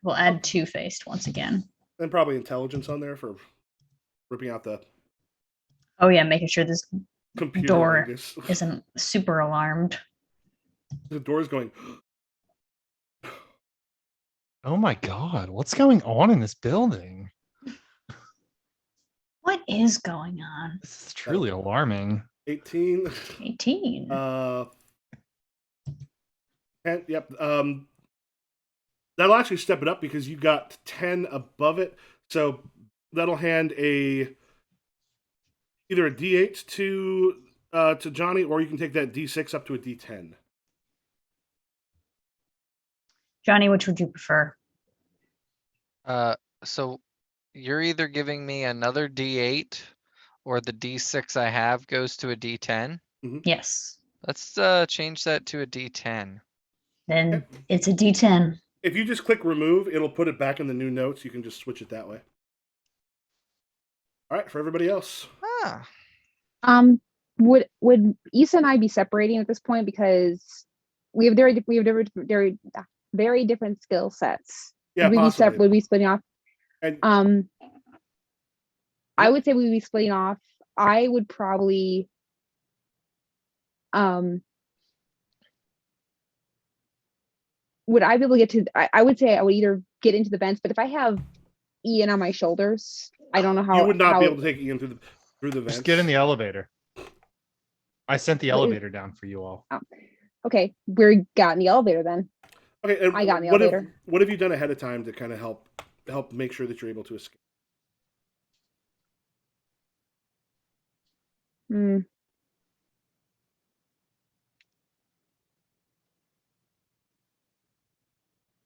we'll add two-faced once again. And probably intelligence on there for ripping out the. Oh yeah, making sure this computer door isn't super alarmed. The door's going. Oh my god, what's going on in this building? What is going on? This is truly alarming. 18. 18. Yep. That'll actually step it up because you got 10 above it. So that'll hand either a D8 to Johnny, or you can take that D6 up to a D10. Johnny, which would you prefer? So you're either giving me another D8 or the D6 I have goes to a D10. Mm-hmm. Yes. Let's change that to a D10. Then it's a D10. If you just click remove, it'll put it back in the new notes. You can just switch it that way. All right, for everybody else. Would Issa and I be separating at this point because we have very different skill sets? Yeah, would we be splitting off? And, I would say we'd be splitting off. I would probably would I be able to get to I would say I would either get into the vents, but if I have Ian on my shoulders, I don't know how you would not be able to take Ian through the vents. Just get in the elevator. I sent the elevator down for you all. Oh. Okay, we got in the elevator then. Okay, and I got in the elevator. What have you done ahead of time to kind of help make sure that you're able to escape?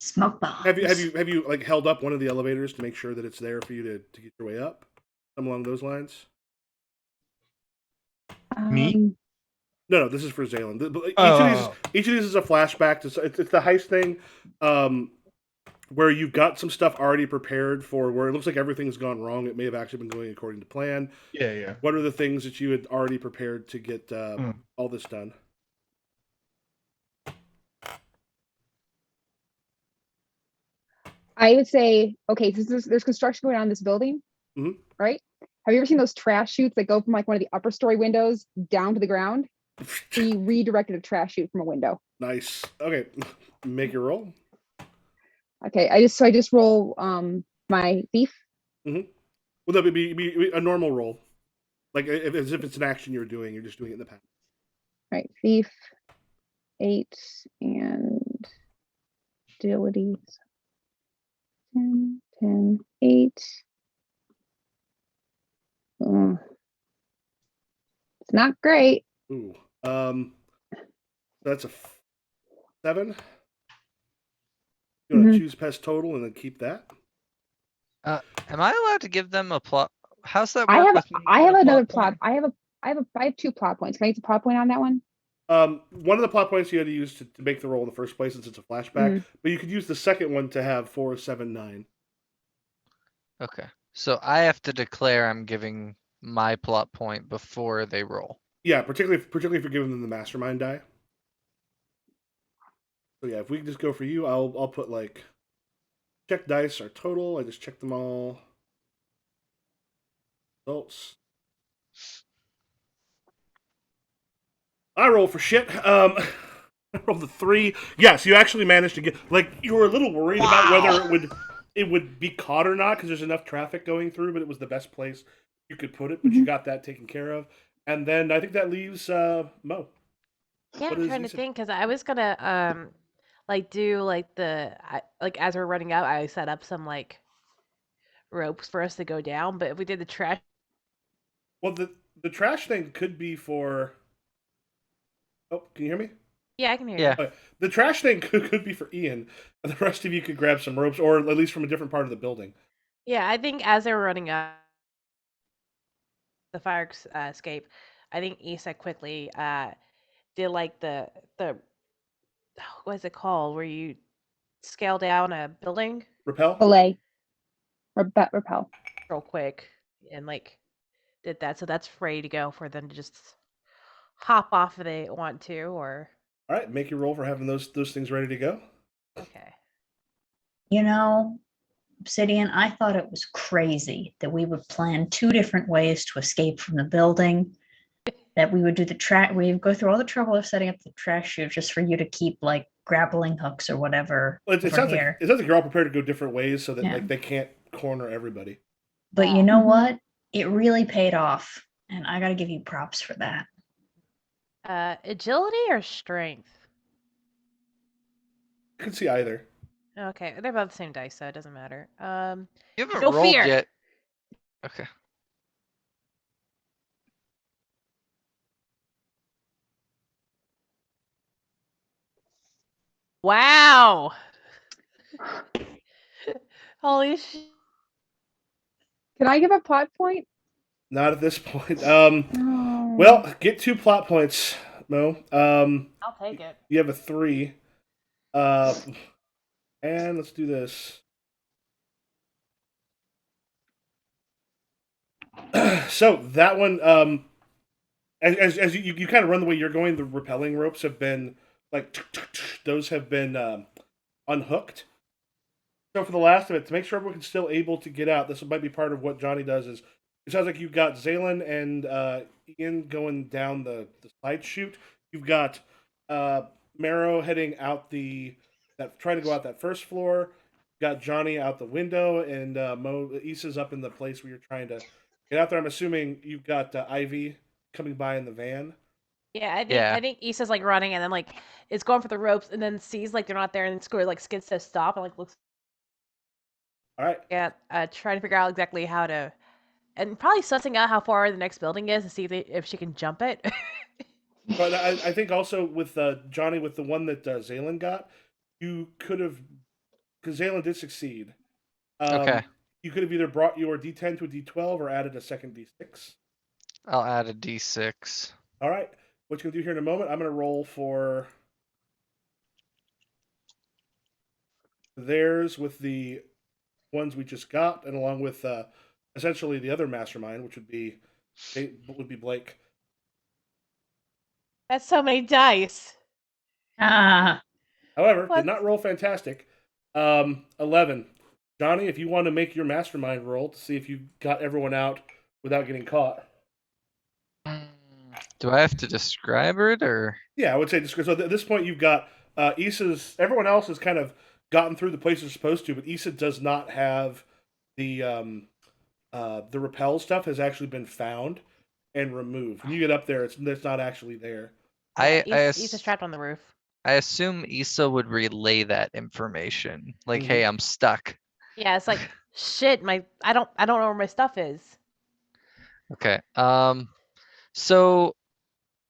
Smoke bombs. Have you like held up one of the elevators to make sure that it's there for you to get your way up? Something along those lines? Me? No, this is for Xailen. Each of these is a flashback to it's the heist thing, where you've got some stuff already prepared for where it looks like everything's gone wrong. It may have actually been going according to plan. Yeah. What are the things that you had already prepared to get all this done? I would say, okay, so there's construction going on in this building, right? Have you ever seen those trash chutes that go from like one of the upper story windows down to the ground? We redirected a trash chute from a window. Nice. Okay, make your roll. Okay, I just roll My thief. Well, that would be a normal roll, like as if it's an action you're doing. You're just doing it in the past. Right, thief. 8 and agility. 10, 10, 8. It's not great. Ooh. That's a 7. You want to choose pest total and then keep that? Am I allowed to give them a plot? How's that work? I have with another plot plot. I have 2 plot points. Can I get a plot point on that one? One of the plot points you had to use to make the roll in the first place, since it's a flashback. But you could use the second one to have 4, 7, 9. Okay, so I have to declare I'm giving my plot point before they roll. Yeah, particularly if you're giving them the mastermind die. So yeah, if we can just go for you, I'll put like check dice are total. I just checked them all. Results. I roll for shit. I rolled a 3. Yes, you actually managed to get. Like, you were a little worried about whether it would be caught or not because there's enough traffic going through, but it was the best place you could put it. But you got that taken care of, and then I think that leaves Mo. Yeah, I'm trying to think because I was gonna like do like like as we're running out, I set up some like ropes for us to go down. But if we did the trash, well, the trash thing could be for. Oh, can you hear me? Yeah, I can hear Yeah. you. Okay. The trash thing could be for Ian, and the rest of you could grab some ropes, or at least from a different part of the building. Yeah, I think as they were running up the fire escape, I think Issa quickly did like the what is it called where you scale down a building Repel? Belay. Repel. real quick and like did that. So that's ready to go for them to just hop off if they want to, or All right, make your roll for having those things ready to go. okay. You know, Obsidian, I thought it was crazy that we would plan 2 different ways to escape from the building. That we would do we would go through all the trouble of setting up the trash chute just for you to keep like grappling hooks or whatever. Well, it sounds like you're all prepared to go different ways so that like they can't corner everybody. But you know what? It really paid off, and I got to give you props for that. Agility or strength? You can see either. Okay, they're both the same dice, so it doesn't matter. You haven't no rolled fear. yet. Okay. Wow. Holy shit. Can I give a plot point? Not at this point. Well, get 2 plot points, Mo. I'll take it. You have a 3. And let's do this. So that one, as you kind of run the way you're going, the rappelling ropes have been like those have been unhooked. So for the last of it, to make sure everyone's still able to get out, this might be part of what Johnny does. Is it sounds like you've got Xailen and Ian going down the side chute. You've got Marrow heading out trying to go out that first floor. Got Johnny out the window, and Issa's up in the place where you're trying to get out there. I'm assuming you've got Ivy coming by in the van. Yeah, I think Issa's like running and then like it's going for the ropes and then sees like they're not there and then like skids to stop and like looks. All right. Yeah, trying to figure out exactly how to, and probably sussing out how far the next building is to see if she can jump it. But I think also with Johnny, with the one that Xailen got, you could have, because Xailen did succeed. Okay. You could have either brought your D10 to a D12 or added a second D6. I'll add a D6. All right. What you're going to do here in a moment, I'm going to roll for theirs with the ones we just got, and along with essentially the other mastermind, which would be Blake. That's so many dice. However, did not roll fantastic. 11. Johnny, if you want to make your mastermind roll to see if you got everyone out without getting caught. Do I have to describe it, or? Yeah, I would say describe. So at this point, you've got Issa's. Everyone else has kind of gotten through the places they're supposed to, but Issa does not have the rappel stuff has actually been found and removed. When you get up there, it's not actually there. He's strapped on the roof. I assume Issa would relay that information. Like, Mhm. hey, I'm stuck. Yeah, it's like shit. I don't know where my stuff is. Okay. So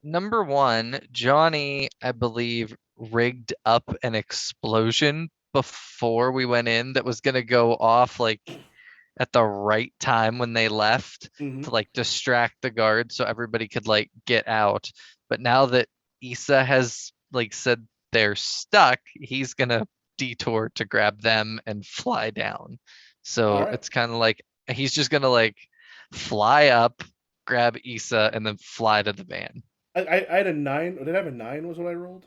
number one, Johnny, I believe, rigged up an explosion before we went in that was gonna go off like at the right time when they left Mhm. to like distract the guards so everybody could like get out. But now that Issa has like said they're stuck, he's gonna detour to grab them and fly down. So Alright. it's kind of like he's just gonna like fly up, grab Issa, and then fly to the van. I had a 9. Did I have a 9 was what I rolled?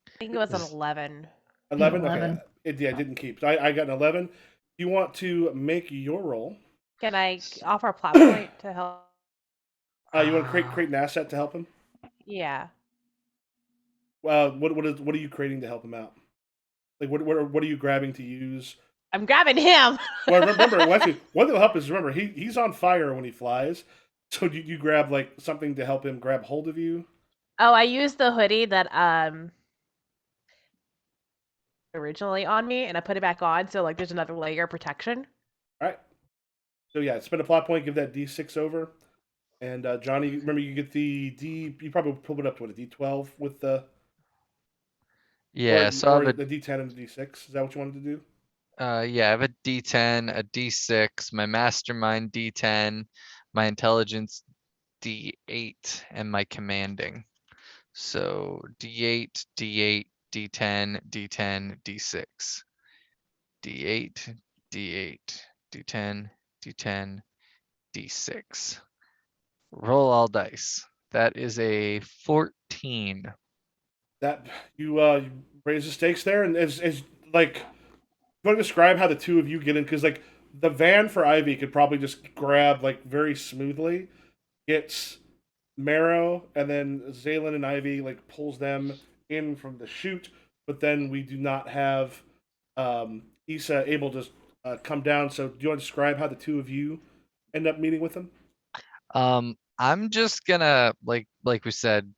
I think it was an Is- 11. 11? 11. Okay. It didn't keep. So I got an 11. You want to make your roll. Can I offer a plot point to help? You want to create an asset to help him? Yeah. What are you creating to help him out? Like what are you grabbing to use? I'm grabbing him. Well, remember, actually, one thing that'll help is remember he's on fire when he flies. So you grab like something to help him grab hold of you. Oh, I used the hoodie that originally on me, and I put it back on, so like there's another layer of protection. All right. So yeah, spend a plot point, give that D6 over, and Johnny, remember you get the D. You probably pull it up to what, a D12 with the Yeah, so I or have the D10 and the D6. Is that what you wanted to do? yeah, I have a D10, a D6, my mastermind D10, my intelligence D8, and my commanding. So D8, D8, D10, D10, D6. D8, D8, D10, D10, D6. Roll all dice. That is a 14. That you raise the stakes there, and as like, you want to describe how the two of you get in? Because like the van for Ivy could probably just grab like very smoothly. It's Marrow, and then Xailen and Ivy like pulls them in from the chute, but then we do not have Issa able to come down. So do you want to describe how the two of you end up meeting with them? I'm just gonna like we said,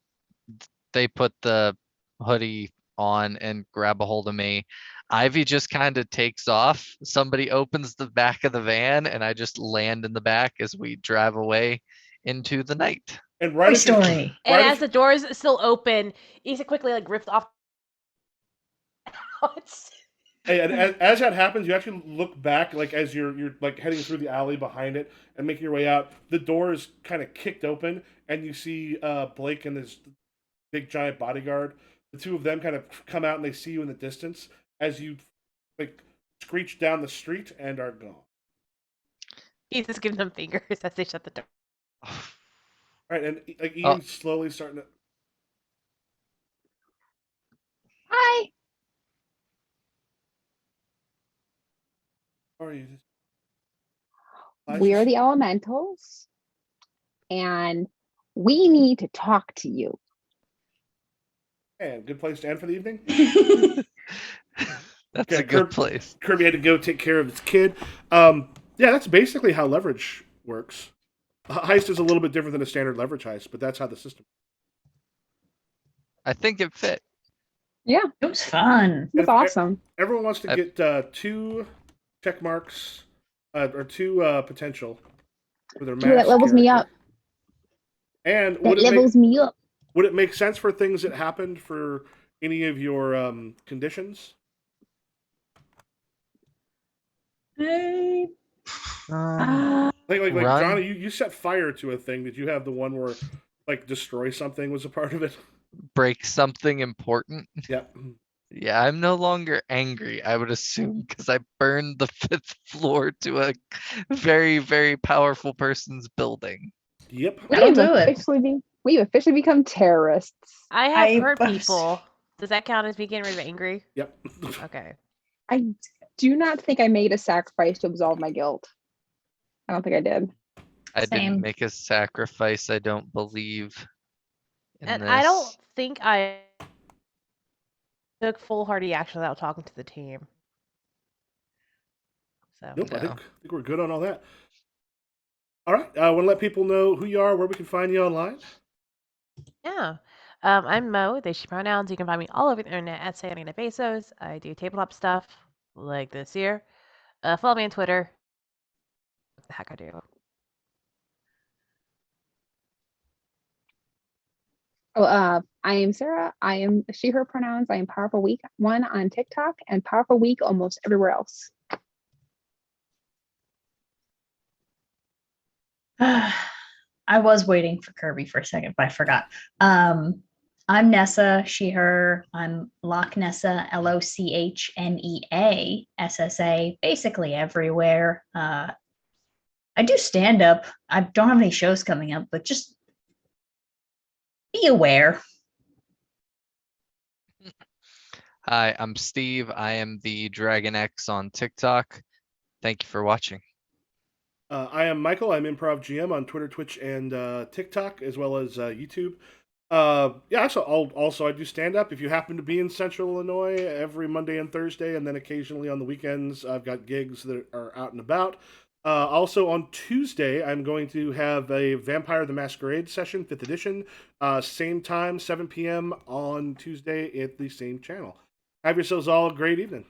they put the hoodie on and grab a hold of me. Ivy just kind of takes off. Somebody opens the back of the van, and I just land in the back as we drive away into the night. And Toy Story. And right as the doors still open, Issa quickly like rips off. Hey, and as that happens, you actually look back, like as you're like heading through the alley behind it and making your way out. The door is kind of kicked open, and you see Blake and this big giant bodyguard. The two of them kind of come out, and they see you in the distance as you like screech down the street and are gone. Issa's giving them fingers as they shut the door. All right, and like Ian's slowly starting to. Hi. How are you? We are the elementals, and we need to talk to you. And good place to end for the evening. That's Yeah, a good place. Kirby had to go take care of his kid. Yeah, that's basically how leverage works. A heist is a little bit different than a standard leverage heist, but that's how the system. I think it fit. Yeah, It was fun. it was awesome. Everyone wants to I- get 2 check marks or 2 potential for their Ooh, that max levels me character. up. And That levels me up. would it make sense for things that happened for any of your conditions? Hey. Like Run. Johnny, you set fire to a thing. Did you have the one where like destroy something was a part of it? Break something important. Yep. Yeah, I'm no longer angry, I would assume, because I burned the 5th floor to a very, very powerful person's building. Yep. That'll do it. We've officially become terrorists. I have I hurt was- people. Does that count as me getting rid of angry? Yep. Okay. I do not think I made a sacrifice to absolve my guilt. I don't think I did. I Same. didn't make a sacrifice, I don't believe. In And this. I don't think I took foolhardy action without talking to the team. So Nope, I No. think we're good on all that. All right, I want to let people know who you are, where we can find you online. yeah. I'm Mo, they she pronouns. You can find me all over the internet at Xailen and Ilijah. I do tabletop stuff like this year. Follow me on Twitter. What the heck I do? Oh, I am Sarah. I am she, her pronouns. I am Powerful Week 1 on TikTok and Powerful Week almost everywhere else. I was waiting for Kirby for a second, but I forgot. I'm Nessa, she, her. I'm Loch Nessa, LOCHNEASSA, basically everywhere. I do stand up. I don't have any shows coming up, but just be aware. Hi, I'm Steve. I am the Dragon X on TikTok. Thank you for watching. I am Michael. I'm Improv GM on Twitter, Twitch, and TikTok, as well as YouTube. Yeah, so also I do stand up. If you happen to be in Central Illinois, every Monday and Thursday, and then occasionally on the weekends, I've got gigs that are out and about. Also on Tuesday, I'm going to have a Vampire the Masquerade session, 5th edition. Same time, 7 p.m. on Tuesday at the same channel. Have yourselves all a great evening.